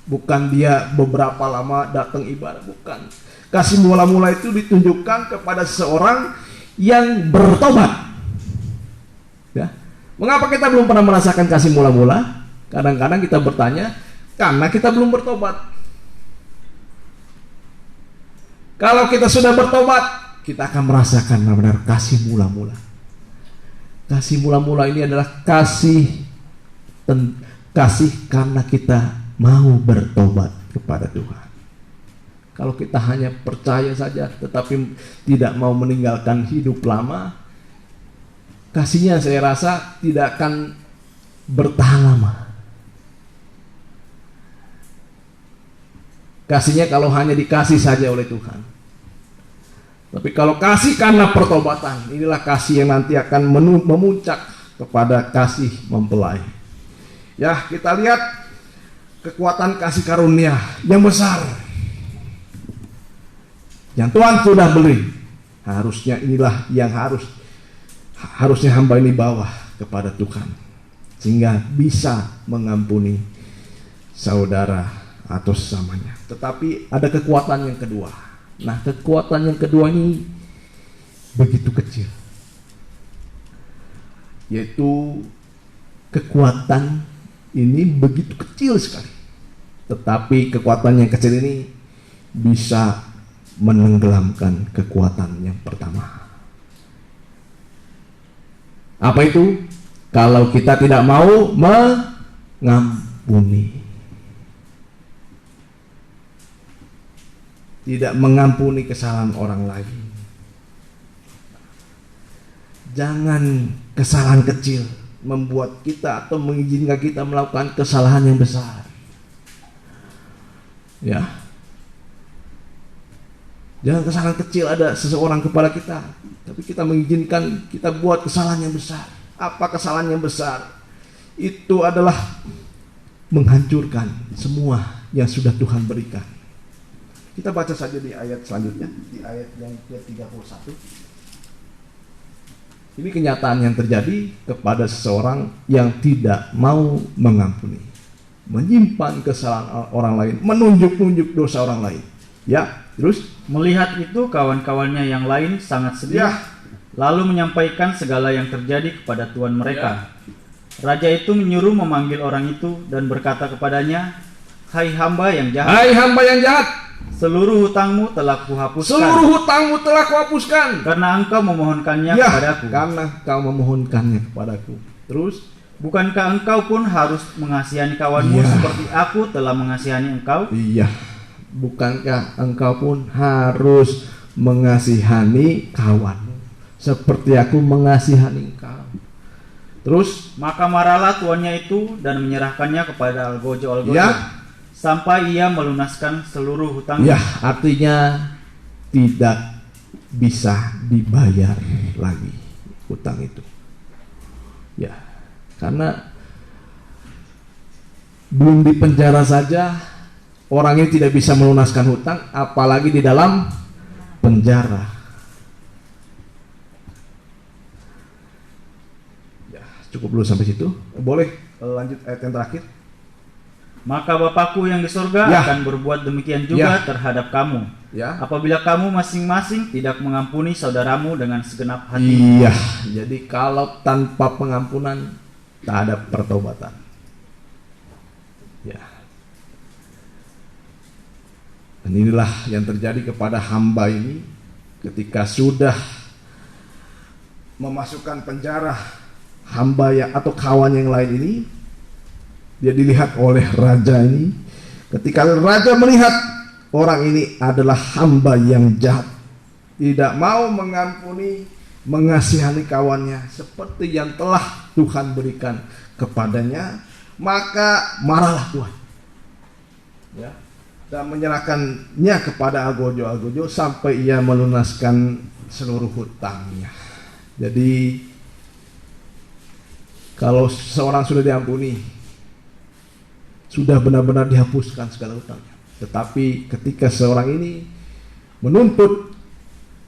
[SPEAKER 4] Bukan dia beberapa lama datang ibadah, bukan. Kasih mula-mula itu ditunjukkan kepada seseorang yang bertobat. Ya. Mengapa kita belum pernah merasakan kasih mula-mula? Kadang-kadang kita bertanya, karena kita belum bertobat. Kalau kita sudah bertobat, kita akan merasakan benar-benar kasih mula-mula. Kasih mula-mula ini adalah kasih karena kita mau bertobat kepada Tuhan. Kalau kita hanya percaya saja tetapi tidak mau meninggalkan hidup lama, kasihnya saya rasa tidak akan bertahan lama. Kasihnya kalau hanya dikasih saja oleh Tuhan. Tapi kalau kasih karena pertobatan, inilah kasih yang nanti akan memuncak kepada kasih mempelai. Ya, kita lihat kekuatan kasih karunia yang besar yang Tuhan sudah beli. Harusnya inilah yang harusnya hamba ini bawa kepada Tuhan, sehingga bisa mengampuni saudara atau sesamanya. Tetapi ada kekuatan yang kedua. Nah, kekuatan yang kedua ini begitu kecil, yaitu kekuatan ini begitu kecil sekali. Tetapi kekuatan yang kecil ini bisa menenggelamkan kekuatan yang pertama. Apa itu? Kalau kita tidak mau mengampuni. Tidak mengampuni kesalahan orang lain. Jangan kesalahan kecil membuat kita atau mengizinkan kita melakukan kesalahan yang besar. Ya. Jangan kesalahan kecil ada seseorang kepada kita, tapi kita mengizinkan kita buat kesalahan yang besar. Apa kesalahan yang besar? Itu adalah menghancurkan semua yang sudah Tuhan berikan. Kita baca saja di ayat selanjutnya, di ayat yang ke-31. Ini kenyataan yang terjadi kepada seseorang yang tidak mau mengampuni, menyimpan kesalahan orang lain, menunjuk-nunjuk dosa orang lain. Ya, terus
[SPEAKER 5] melihat itu kawan-kawannya yang lain sangat sedih, lalu menyampaikan segala yang terjadi kepada tuan mereka. Raja itu menyuruh memanggil orang itu dan berkata kepadanya, "Hai hamba yang jahat,
[SPEAKER 4] hai hamba yang jahat,
[SPEAKER 5] seluruh hutangmu telah kuhapuskan.
[SPEAKER 4] Seluruh hutangmu telah kuhapuskan
[SPEAKER 5] Karena engkau memohonkannya kepadaku.
[SPEAKER 4] Karena kau memohonkannya kepadaku. Terus,
[SPEAKER 5] bukankah engkau pun harus mengasihani kawanmu seperti aku telah mengasihani engkau?
[SPEAKER 4] Iya. Bukankah engkau pun harus mengasihani kawanmu seperti aku mengasihani engkau? Terus,
[SPEAKER 5] maka marahlah tuannya itu dan menyerahkannya kepada algojo sampai ia melunaskan seluruh hutangnya.
[SPEAKER 4] Ya, artinya tidak bisa dibayar lagi hutang itu. Ya, karena belum di penjara saja orang ini tidak bisa melunaskan hutang, apalagi di dalam penjara. Ya, cukup dulu sampai situ. Boleh lanjut ayat yang terakhir.
[SPEAKER 5] Maka Bapakku yang di surga akan berbuat demikian juga terhadap kamu. Apabila kamu masing-masing tidak mengampuni saudaramu dengan segenap hati.
[SPEAKER 4] Iya, jadi kalau tanpa pengampunan tak ada pertobatan. Ya. Dan inilah yang terjadi kepada hamba ini ketika sudah memasukkan penjara hamba yang atau kawan yang lain ini. Dia dilihat oleh raja ini. Ketika raja melihat orang ini adalah hamba yang jahat, tidak mau mengampuni, mengasihani kawannya seperti yang telah Tuhan berikan kepadanya, maka marahlah Tuhan. Ya. dan menyerahkannya kepada algojo sampai ia melunaskan seluruh hutangnya. Jadi kalau seorang sudah diampuni, sudah benar-benar dihapuskan segala hutangnya. Tetapi ketika seorang ini menuntut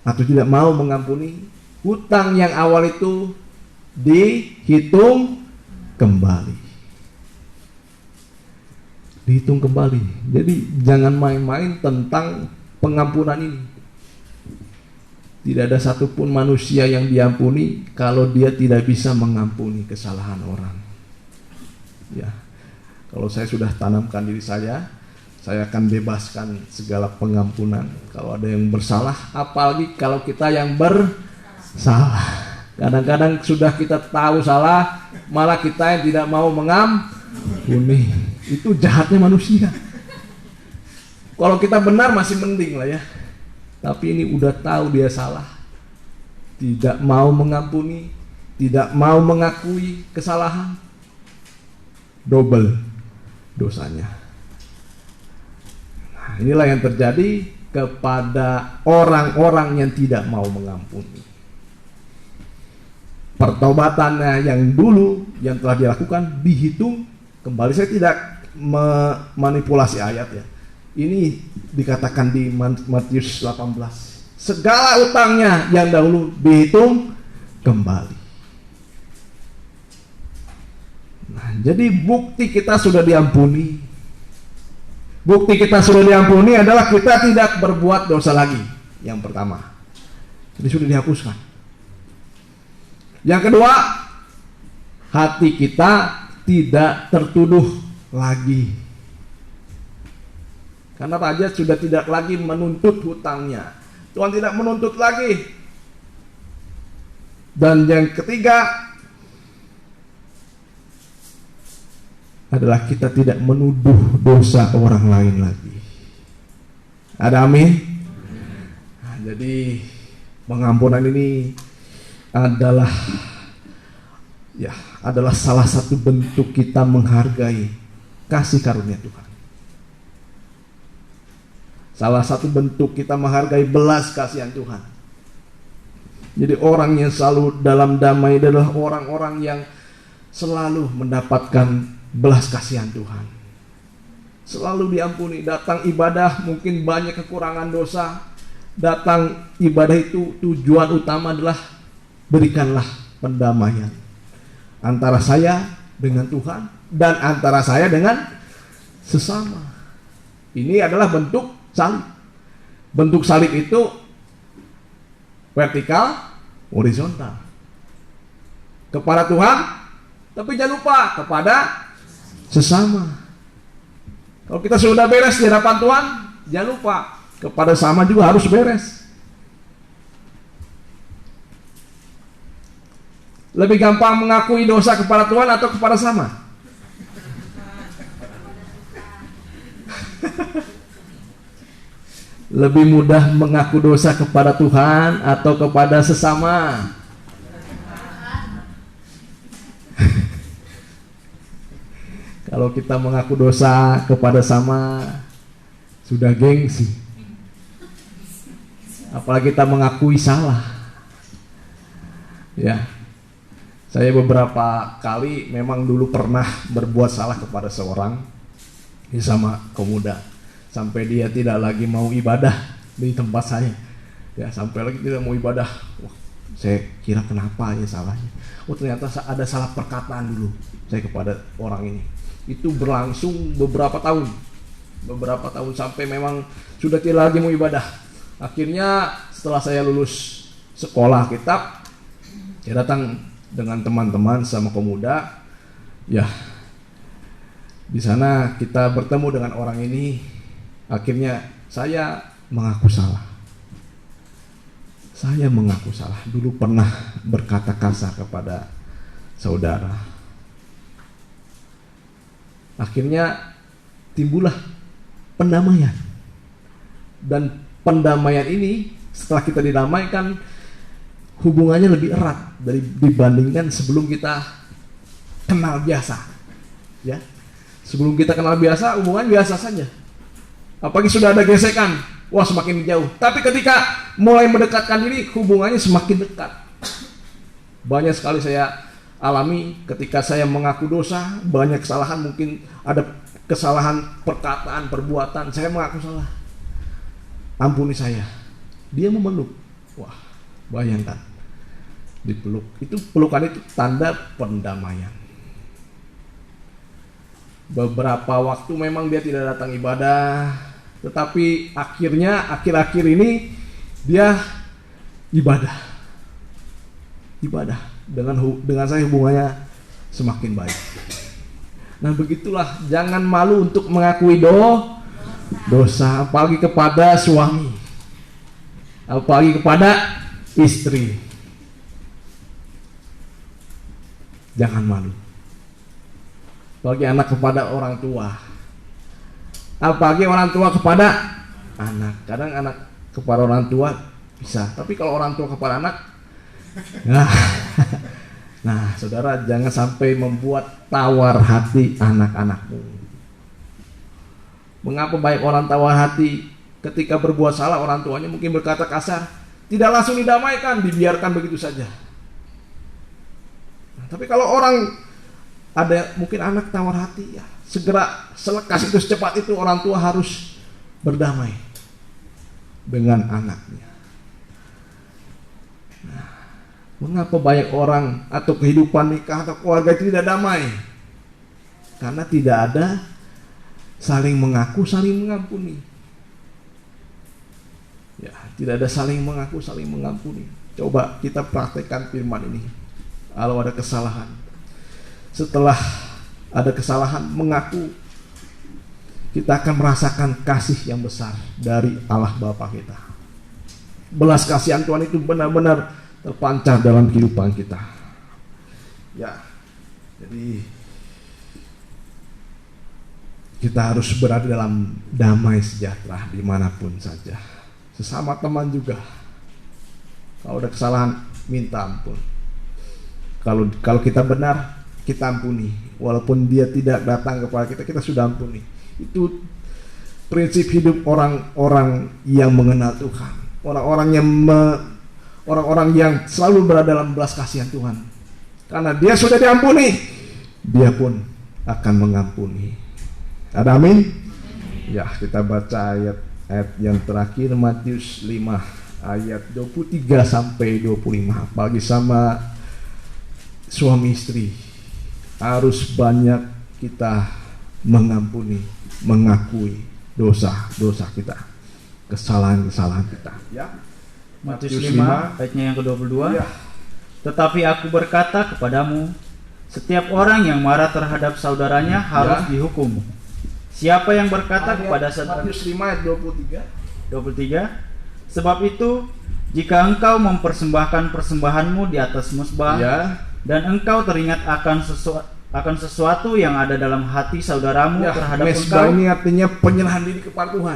[SPEAKER 4] atau tidak mau mengampuni, hutang yang awal itu dihitung kembali. Dihitung kembali. Jadi jangan main-main tentang pengampunan ini. Tidak ada satupun manusia yang diampuni kalau dia tidak bisa mengampuni kesalahan orang. Ya, kalau saya sudah tanamkan diri saya akan bebaskan segala pengampunan. Kalau ada yang bersalah, apalagi kalau kita yang bersalah. Kadang-kadang sudah kita tahu salah, malah kita yang tidak mau mengampuni. Itu jahatnya manusia. Kalau kita benar masih mending lah ya. Tapi ini udah tahu dia salah, tidak mau mengampuni, tidak mau mengakui kesalahan, double dosanya. Nah, inilah yang terjadi kepada orang-orang yang tidak mau mengampuni. Pertobatannya yang dulu yang telah dilakukan dihitung kembali. Saya tidak memanipulasi ayat ya. Ini dikatakan di Matius 18. Segala utangnya yang dahulu dihitung kembali. Nah, jadi bukti kita sudah diampuni. Bukti kita sudah diampuni adalah kita tidak berbuat dosa lagi. Yang pertama. Jadi sudah dihapuskan. Yang kedua, hati kita tidak tertuduh lagi. Karena raja sudah tidak lagi menuntut hutangnya. Tuhan tidak menuntut lagi. Dan yang ketiga adalah kita tidak menuduh dosa orang lain lagi. Ada amin? Nah, jadi pengampunan ini adalah salah satu bentuk kita menghargai kasih karunia Tuhan. Salah satu bentuk kita menghargai belas kasihan Tuhan. Jadi orang yang selalu dalam damai adalah orang-orang yang selalu mendapatkan belas kasihan Tuhan. Selalu diampuni. Datang ibadah mungkin banyak kekurangan dosa. Datang ibadah itu tujuan utama adalah berikanlah pendamaian antara saya dengan Tuhan dan antara saya dengan sesama. Ini adalah bentuk salib. Bentuk salib itu vertikal, horizontal. Kepada Tuhan, tapi jangan lupa kepada sesama. Kalau kita sudah beres di hadapan Tuhan, jangan lupa kepada sesama juga harus beres. Lebih gampang mengakui dosa kepada Tuhan atau kepada sesama? Lebih mudah mengaku dosa kepada Tuhan atau kepada sesama? Kalau kita mengaku dosa kepada sama, sudah gengsi. Apalagi kita mengakui salah. Ya, saya beberapa kali memang dulu pernah berbuat salah kepada seorang sama pemuda. Sampai dia tidak lagi mau ibadah di tempat saya. Ya, sampai lagi tidak mau ibadah. Wah, saya kira kenapa ya salahnya. Oh, ternyata ada salah perkataan dulu saya kepada orang ini. Itu berlangsung beberapa tahun sampai memang sudah tidak lagi mau ibadah. Akhirnya setelah saya lulus sekolah kitab, saya datang dengan teman-teman sama pemuda. Ya, di sana kita bertemu dengan orang ini. Akhirnya saya mengaku salah. Saya mengaku salah. Dulu pernah berkata kasar kepada saudara. Akhirnya timbullah pendamaian. Dan pendamaian ini setelah kita didamaikan, hubungannya lebih erat dibandingkan sebelum kita kenal biasa. Ya, sebelum kita kenal biasa, hubungan biasa saja. Apalagi sudah ada gesekan, wah semakin jauh. Tapi ketika mulai mendekatkan diri, hubungannya semakin dekat. Banyak sekali saya alami ketika saya mengaku dosa, banyak kesalahan, mungkin ada kesalahan perkataan, perbuatan, saya mengaku salah. Ampuni saya. Dia memeluk. Wah, bayangkan. Dipeluk. Itu pelukan itu tanda pendamaian. Beberapa waktu memang dia tidak datang ibadah, tetapi akhir-akhir ini dia ibadah dengan saya hubungannya semakin baik. Nah begitulah, jangan malu untuk mengakui dosa, apalagi kepada suami, apalagi kepada istri. Jangan malu. Apalagi anak kepada orang tua, apalagi orang tua kepada anak. Kadang anak kepada orang tua bisa, tapi kalau orang tua kepada anak, nah saudara, jangan sampai membuat tawar hati anak-anakmu. Mengapa banyak orang tawar hati ketika berbuat salah? Orang tuanya mungkin berkata kasar, tidak langsung didamaikan, dibiarkan begitu saja. Nah, tapi kalau orang ada mungkin anak tawar hati, ya segera selekas itu, secepat itu orang tua harus berdamai dengan anaknya. Nah, mengapa banyak orang atau kehidupan nikah atau keluarga itu tidak damai? Karena tidak ada saling mengaku, saling mengampuni. Ya, tidak ada saling mengaku, saling mengampuni. Coba kita praktekkan firman ini. Kalau ada kesalahan, setelah ada kesalahan, mengaku, kita akan merasakan kasih yang besar dari Allah Bapa kita. Belas kasihan Tuhan itu benar-benar terpancar dalam kehidupan kita. Ya, jadi kita harus berada dalam damai sejahtera dimanapun saja. Sesama teman juga, kalau ada kesalahan, minta ampun. Kalau kita benar, kita ampuni. Walaupun dia tidak datang kepada kita, kita sudah ampuni. Itu prinsip hidup orang-orang yang mengenal Tuhan. Orang-orang yang selalu berada dalam belas kasihan Tuhan. Karena dia sudah diampuni, dia pun akan mengampuni. Ada amin? Ya, kita baca ayat yang terakhir, Matius 5 ayat 23 sampai 25. Bagi sama suami istri, harus banyak kita mengampuni, mengakui dosa-dosa kita, kesalahan-kesalahan kita. Ya.
[SPEAKER 5] Matius 5 ayatnya yang ke-22. Ya. Tetapi aku berkata kepadamu, setiap orang yang marah terhadap saudaranya harus dihukum. Siapa yang berkata kepada saudara,
[SPEAKER 4] Matius 5 ayat
[SPEAKER 5] 23, sebab itu jika engkau mempersembahkan persembahanmu di atas mezbah, dan engkau teringat akan sesuatu yang ada dalam hati saudaramu terhadap
[SPEAKER 4] mezbah
[SPEAKER 5] engkau.
[SPEAKER 4] Ini artinya penyerahan diri kepada Tuhan.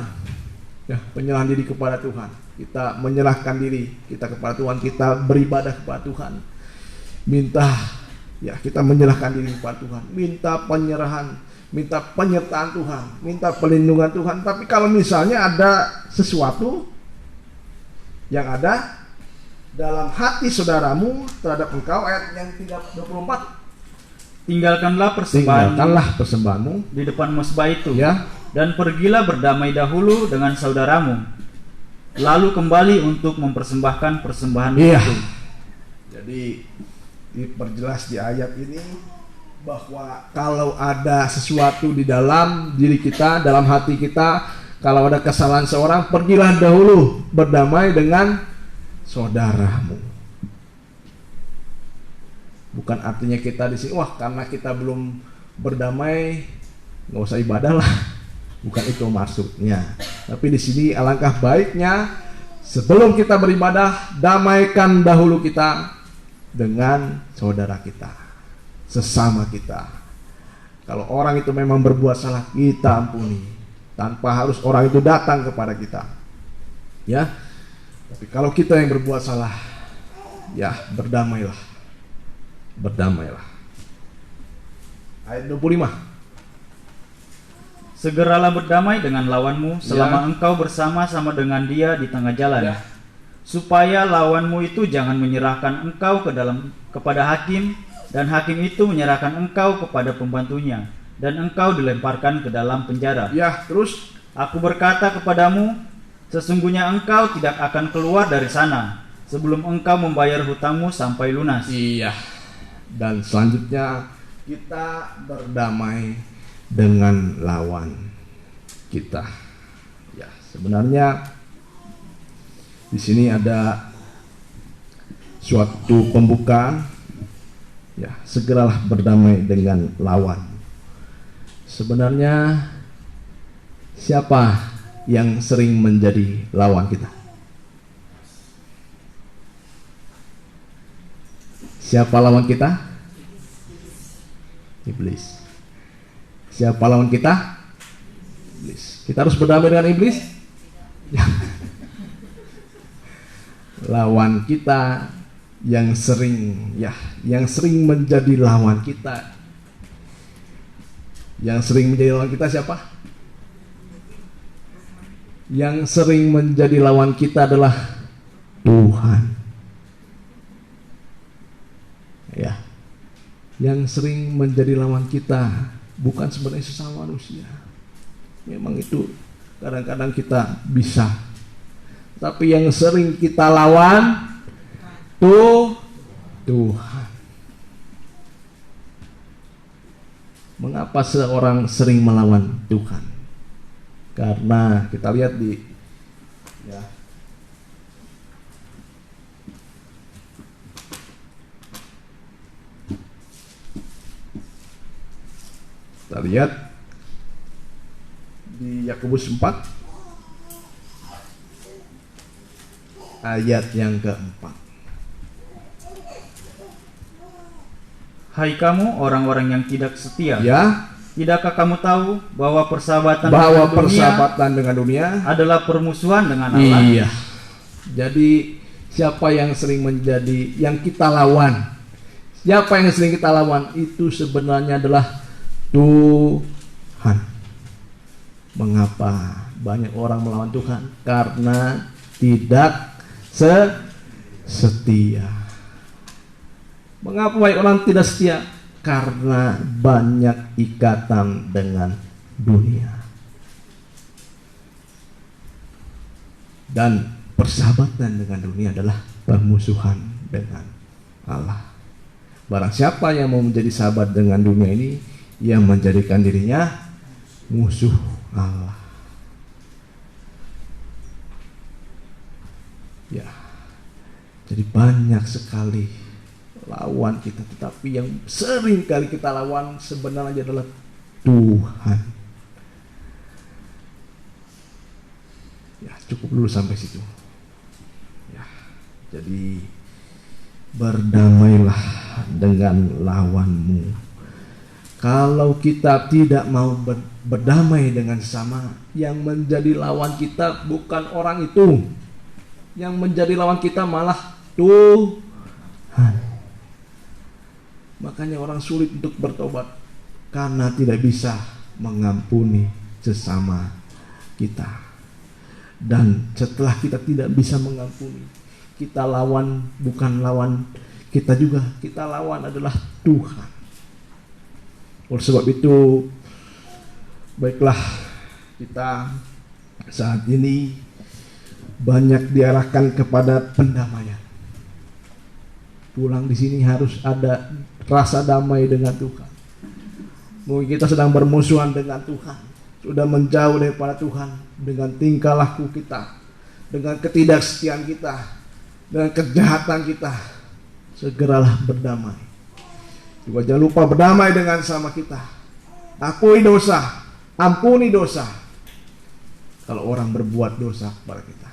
[SPEAKER 4] Ya, penyerahan diri kepada Tuhan. Kita menyerahkan diri kita kepada Tuhan, kita beribadah kepada Tuhan. Kita menyerahkan diri kepada Tuhan, minta penyerahan, minta penyertaan Tuhan, minta perlindungan Tuhan. Tapi kalau misalnya ada sesuatu yang ada dalam hati saudaramu terhadap engkau, ayat yang 24,
[SPEAKER 5] tinggalkanlah
[SPEAKER 4] persembahanmu
[SPEAKER 5] di depan mezbah itu, dan pergilah berdamai dahulu dengan saudaramu, lalu kembali untuk mempersembahkan persembahan itu.
[SPEAKER 4] Jadi diperjelas di ayat ini bahwa kalau ada sesuatu di dalam diri kita, dalam hati kita, kalau ada kesalahan seorang, pergilah dahulu berdamai dengan saudaramu. Bukan artinya kita di sini, karena kita belum berdamai, nggak usah ibadah lah. Bukan itu maksudnya. Tapi di sini alangkah baiknya sebelum kita beribadah, damaikan dahulu kita dengan saudara kita, sesama kita. Kalau orang itu memang berbuat salah, kita ampuni, tanpa harus orang itu datang kepada kita. Ya. Tapi kalau kita yang berbuat salah, berdamailah. Ayat 25.
[SPEAKER 5] segeralah berdamai dengan lawanmu selama engkau bersama-sama dengan dia di tengah jalan, supaya lawanmu itu jangan menyerahkan engkau kepada hakim, dan hakim itu menyerahkan engkau kepada pembantunya, dan engkau dilemparkan ke dalam penjara.
[SPEAKER 4] Ya, terus
[SPEAKER 5] Aku berkata kepadamu, sesungguhnya engkau tidak akan keluar dari sana sebelum engkau membayar hutangmu sampai lunas.
[SPEAKER 4] iya. Dan selanjutnya kita berdamai dengan lawan kita. Ya, sebenarnya di sini ada suatu pembukaan. Ya, segeralah berdamai dengan lawan. Sebenarnya siapa yang sering menjadi lawan kita? Siapa lawan kita? Iblis. Siapa lawan kita? Iblis. Kita harus berdamai dengan iblis? Lawan kita yang sering menjadi lawan kita. Yang sering menjadi lawan kita siapa? Yang sering menjadi lawan kita adalah Tuhan. Ya. Yang sering menjadi lawan kita bukan sebenarnya sesama manusia. Memang itu kadang-kadang kita bisa. Tapi yang sering kita lawan Tuhan. Mengapa seorang sering melawan Tuhan? Karena kita lihat kita lihat di Yakobus 4 ayat yang keempat.
[SPEAKER 5] Hai kamu orang-orang yang tidak setia,
[SPEAKER 4] Ya,
[SPEAKER 5] tidakkah kamu tahu bahwa persahabatan
[SPEAKER 4] dengan dunia
[SPEAKER 5] adalah permusuhan dengan Allah?
[SPEAKER 4] Iya. Jadi siapa yang sering menjadi yang kita lawan? Siapa yang sering kita lawan? Itu sebenarnya adalah Tuhan. Mengapa banyak orang melawan Tuhan? Karena tidak setia. Mengapa banyak orang tidak setia? Karena banyak ikatan dengan dunia. Dan persahabatan dengan dunia adalah permusuhan dengan Allah. Barang siapa yang mau menjadi sahabat dengan dunia ini, yang menjadikan dirinya musuh Allah. Ya, jadi banyak sekali lawan kita, tetapi yang sering kali kita lawan sebenarnya adalah Tuhan. Ya, cukup dulu sampai situ. Ya, jadi berdamailah dengan lawanmu. Kalau kita tidak mau berdamai dengan sesama, yang menjadi lawan kita bukan orang itu. Yang menjadi lawan kita malah Tuhan. Makanya orang sulit untuk bertobat karena tidak bisa mengampuni sesama kita. Dan setelah kita tidak bisa mengampuni, kita lawan bukan lawan kita juga, kita lawan adalah Tuhan. Oleh sebab itu, baiklah kita saat ini banyak diarahkan kepada pendamaian. Pulang di sini harus ada rasa damai dengan Tuhan. Mungkin kita sedang bermusuhan dengan Tuhan, sudah menjauh daripada Tuhan dengan tingkah laku kita, dengan ketidaksetiaan kita, dengan kejahatan kita. Segeralah berdamai. Juga jangan lupa berdamai dengan sama kita. Akui dosa, ampuni dosa. Kalau orang berbuat dosa kepada kita.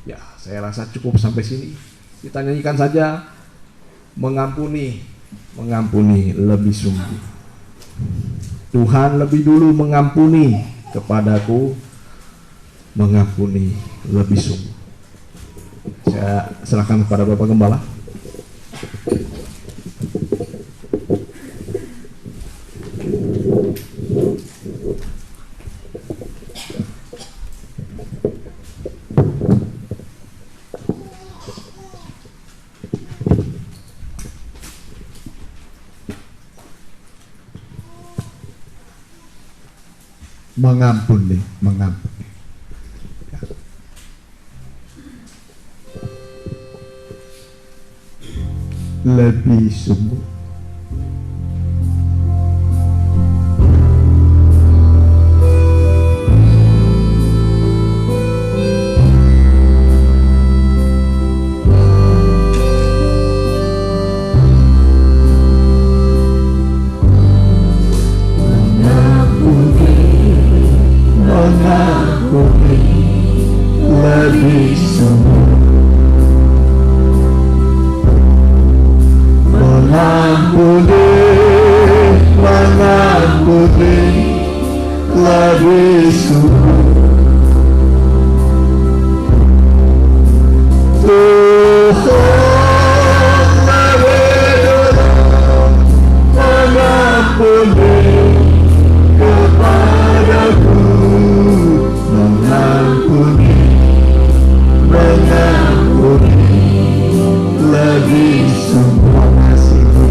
[SPEAKER 4] Ya, saya rasa cukup sampai sini. Kita nyanyikan saja. Mengampuni lebih sungguh. Tuhan lebih dulu mengampuni kepadaku, mengampuni lebih sungguh. Saya serahkan kepada Bapak Gembala.
[SPEAKER 1] mengampuni. Lebih sungguh. Mengampuni lebih sungguh. Mengampuni lebih sungguh. Tuhan lebih dulu mengampuni kepadaku. Mengampuni lebih sungguh. Mengasihi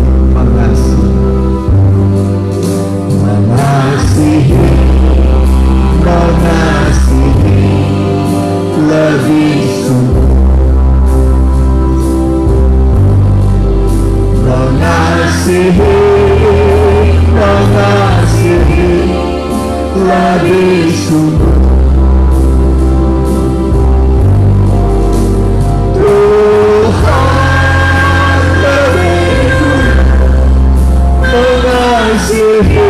[SPEAKER 1] lebih sungguh. Mengasihi lebih sungguh. Tuhan lebih mengasihi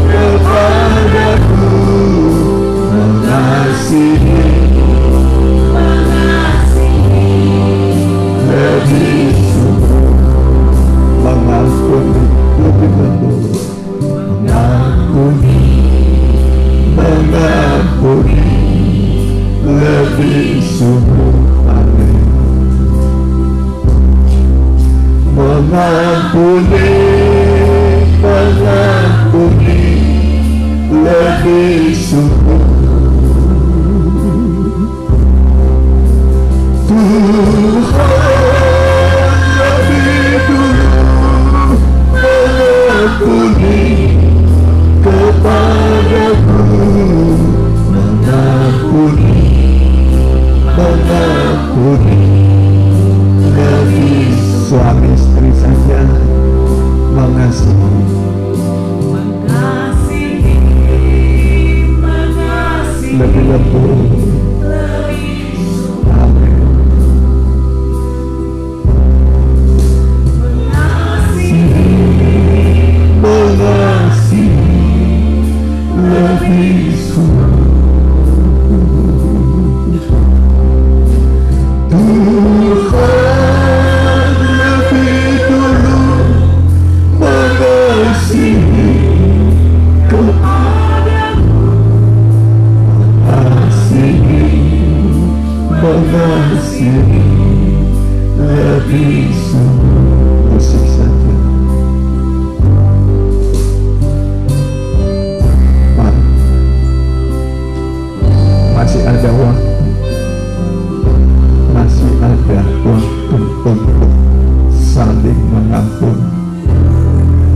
[SPEAKER 1] kepadaku. Mengasihi lebih sungguh. Mengampuni lebih dulu. Mengampuni lebih sungguh. Amin. Mengampuni lebih sungguh. Tuhan lebih dulu mengampuni kepadaku. Mengampuni lebih. Suami istri saja mengasihi lebih lembut. Amin. Mengasihi lebih sungguh. Tuhan lebih dulu mengasihi kepadaku. Mengasihi lebih sungguh. Musik saja. Masih ada waktu. Masih ada waktu untuk saling mengampuni.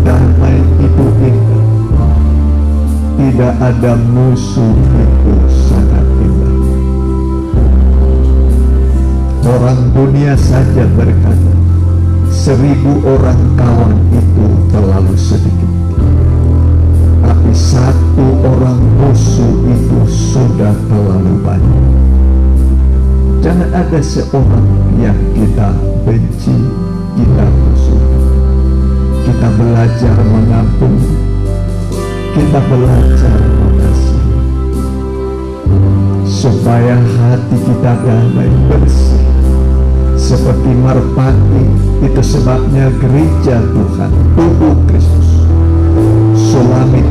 [SPEAKER 1] Damai itu indah. Tidak ada musuh itu sangat indah. Orang dunia saja berkata 1000 orang kawan itu terlalu sedikit. Tapi 1 orang musuh itu sudah terlalu banyak. Jangan ada seorang yang kita benci, kita musuhi. Kita belajar mengampuni, kita belajar mengasihi, supaya hati kita damai bersih seperti merpati. Itu sebabnya gereja Tuhan, tubuh Kristus, Sulamit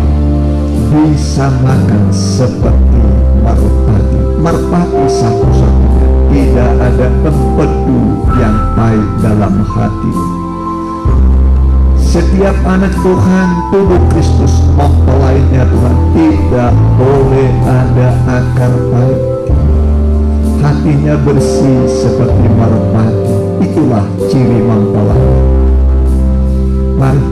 [SPEAKER 1] disamakan seperti merpati. Merpati satu-satunya, tidak ada empedu yang baik dalam hati. Setiap anak Tuhan, tubuh Kristus, mempelainya Tuhan, tidak boleh ada akar baik. Hatinya bersih seperti merpati. Itulah ciri mempelai. Mari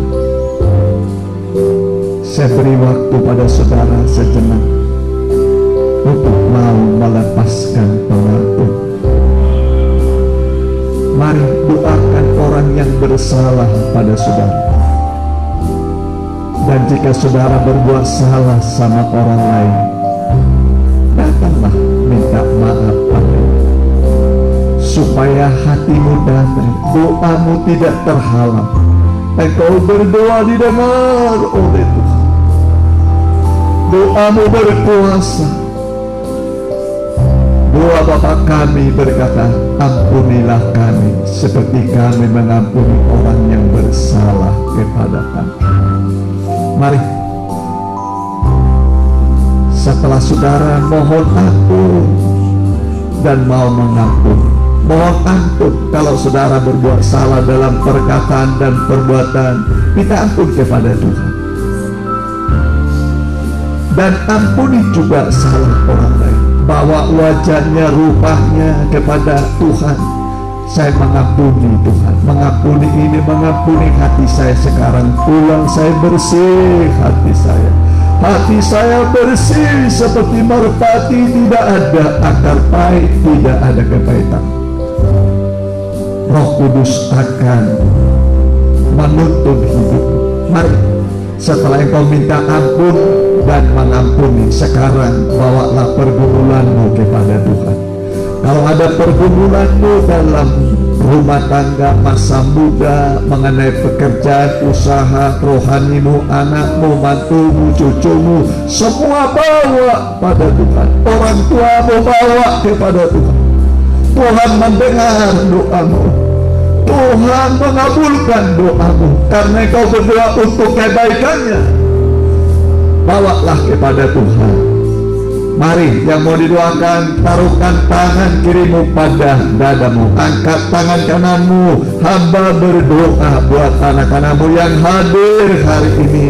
[SPEAKER 1] saya beri waktu pada saudara sejenak untuk mau melepaskan pengaruh. Mari doakan orang yang bersalah pada saudara. Dan jika saudara berbuat salah sama orang lain, datanglah minta maaf padanya, supaya hatimu damai, doamu tidak terhalang. Engkau berdoa didengar oleh Tuhan. Doamu berkuasa. Doa Bapa kami berkata, ampunilah kami seperti kami mengampuni orang yang bersalah kepada kami. Mari, setelah saudara mohon ampun dan mau mengampuni, mohon ampun kalau saudara berbuat salah dalam perkataan dan perbuatan, minta ampun kepada Tuhan. Dan ampuni juga salah orang lain. Bawa wajahnya, rupanya kepada Tuhan. Saya mengampuni Tuhan, mengampuni ini, mengampuni hati saya sekarang. Pulang saya bersih hati saya. Hati saya bersih seperti merpati, tidak ada akar pahit, tidak ada kepahitan. Roh Kudus akan menuntun hidup. Mari, setelah engkau minta ampun dan mengampuni, sekarang bawalah pergumulanmu kepada Tuhan. Kalau ada pergumulanmu dalam rumah tangga, masa muda, mengenai pekerjaan, usaha, rohanimu, anakmu, mantumu, cucumu, semua bawa pada Tuhan. Orang tuamu bawa kepada Tuhan. Tuhan mendengar doamu. Tuhan mengabulkan doamu karena kau berdoa untuk kebaikannya. Bawalah kepada Tuhan. Mari, yang mau didoakan, taruhkan tangan kirimu pada dadamu, angkat tangan kananmu. Hamba berdoa buat anak-anakmu yang hadir hari ini,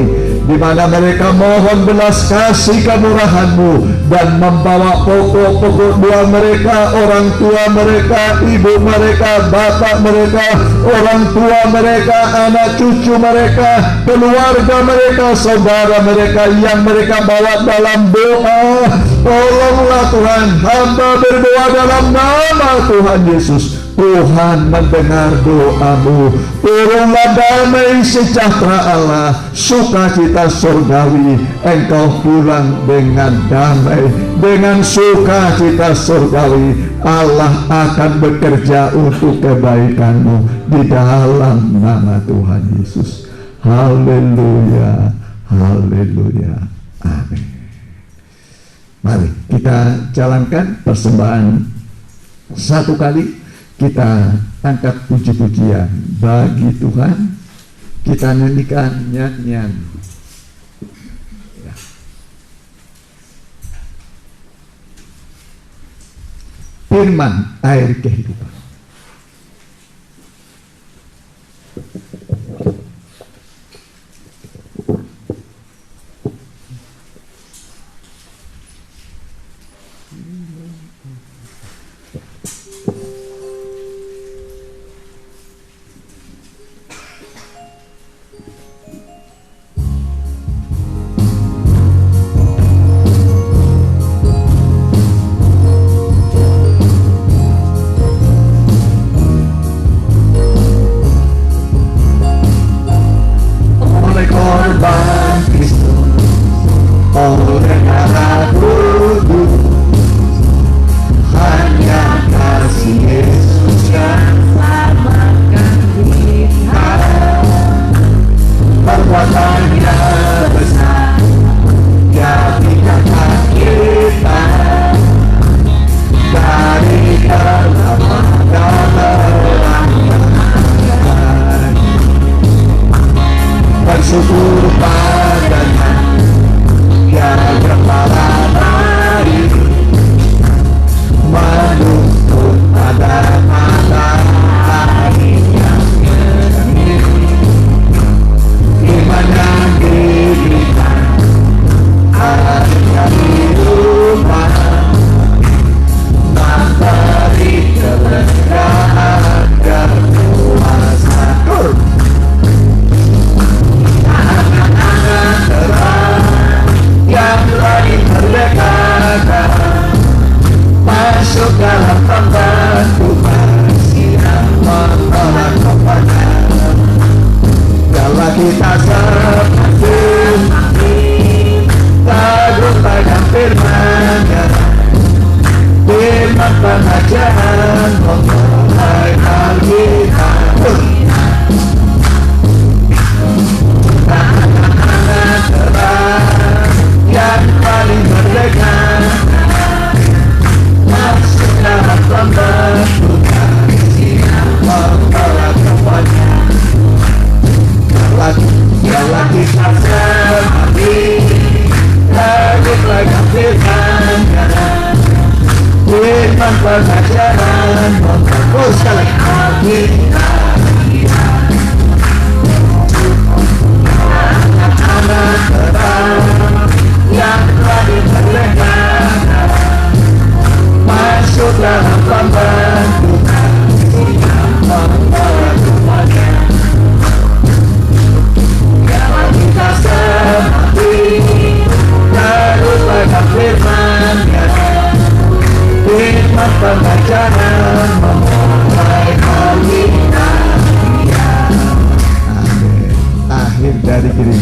[SPEAKER 1] di mana mereka mohon belas kasih kemurahan-Mu dan membawa pokok-pokok doa mereka, orang tua mereka, ibu mereka, bapak mereka, orang tua mereka, anak cucu mereka, keluarga mereka, saudara mereka yang mereka bawa dalam doa. Tolonglah Tuhan, hamba berdoa dalam nama Tuhan Yesus. Tuhan mendengar doamu. Turunlah damai sejahtera Allah, sukacita surgawi. Engkau pulang dengan damai, dengan sukacita surgawi. Allah akan bekerja untuk kebaikanmu di dalam nama Tuhan Yesus. Haleluya, haleluya, amin. Mari kita jalankan persembahan satu kali. Kita angkat puji-pujian bagi Tuhan. Kita nyanyikan nyanyian. Ya. Firman air kehidupan.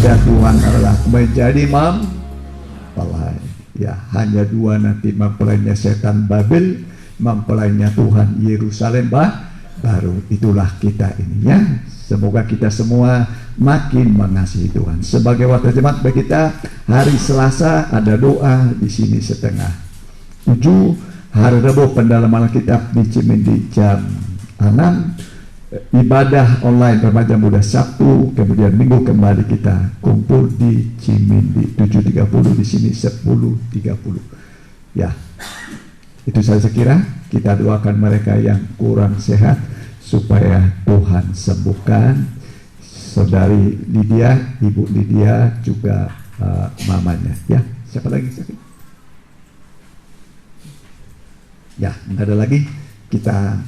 [SPEAKER 1] kepada Tuhan adalah menjadi mempelai. Ya, hanya dua nanti, mempelainya setan Babel, mempelainya Tuhan Yerusalem baru. Itulah kita ini ya. Semoga kita semua makin mengasihi Tuhan. Sebagai waktu jemaat bagi kita, hari Selasa ada doa di sini 6:30. Hari Rabu pendalaman Alkitab di Cimindi jam 6. Ibadah online remaja muda Sabtu, kemudian Minggu kembali kita kumpul di Cimindi 7:30, di sini 10:30. Ya, itu saya kira. Kita doakan mereka yang kurang sehat supaya Tuhan sembuhkan. Saudari Lydia, Ibu Lydia, juga mamanya. Ya, siapa lagi sakit? Ya, nggak ada lagi. Kita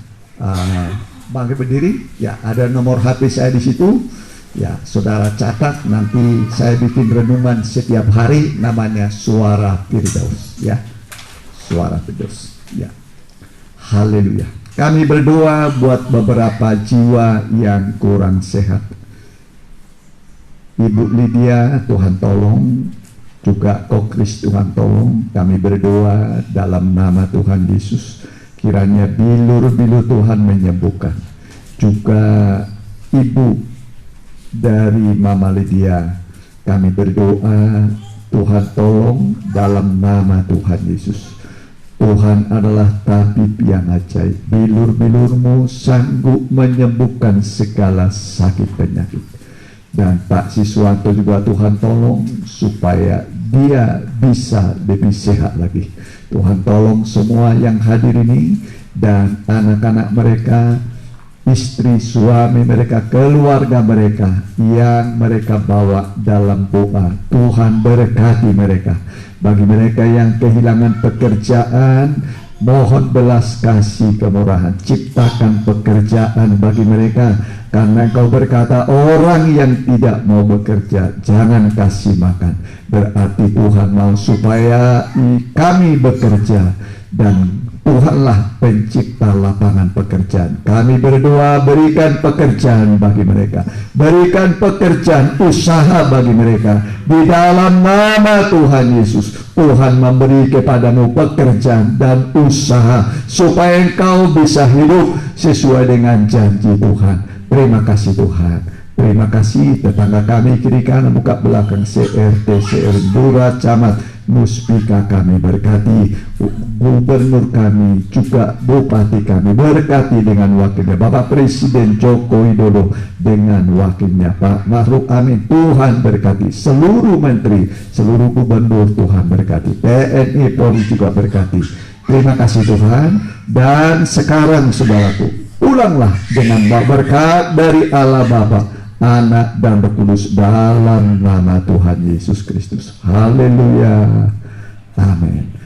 [SPEAKER 1] bangkit berdiri. Ya, ada nomor HP saya di situ. Ya, saudara catat. Nanti saya bikin renungan setiap hari, namanya Suara Firdaus. Ya, Suara Firdaus. Ya, haleluya. Kami berdoa buat beberapa jiwa yang kurang sehat. Ibu Lydia, Tuhan tolong. Juga Kokris, Tuhan tolong. Kami berdoa dalam nama Tuhan Yesus, kiranya bilur-bilur Tuhan menyembuhkan. Juga ibu dari Mama Lydia, kami berdoa Tuhan tolong dalam nama Tuhan Yesus. Tuhan adalah tabib yang ajaib. Bilur-bilurmu sanggup menyembuhkan segala sakit penyakit. Dan Pak Siswanto juga Tuhan tolong supaya dia bisa lebih sehat lagi. Tuhan tolong semua yang hadir ini dan anak-anak mereka, istri, suami mereka, keluarga mereka yang mereka bawa dalam doa. Tuhan berkati mereka. Bagi mereka yang kehilangan pekerjaan, mohon belas kasih kemurahan, ciptakan pekerjaan bagi mereka, karena Engkau berkata orang yang tidak mau bekerja jangan kasih makan. Berarti Tuhan mau supaya kami bekerja, dan Tuhanlah pencipta lapangan pekerjaan. Kami berdoa, berikan pekerjaan bagi mereka, berikan pekerjaan usaha bagi mereka di dalam nama Tuhan Yesus. Tuhan memberi kepadamu pekerjaan dan usaha supaya engkau bisa hidup sesuai dengan janji Tuhan. Terima kasih Tuhan. Terima kasih tetangga kami kiri kanan muka belakang, CRT, Dura, Camat, Muspika kami berkati, Gubernur kami, juga Bupati kami berkati dengan wakilnya, Bapak Presiden Joko Widodo dengan wakilnya Pak Maruf Amin. Tuhan berkati seluruh menteri, seluruh gubernur, Tuhan berkati, TNI Polri juga berkati. Terima kasih Tuhan. Dan sekarang saudaraku, pulanglah dengan berkat dari Allah Bapa, Anak dan Roh Kudus dalam nama Tuhan Yesus Kristus. Haleluya. Amin.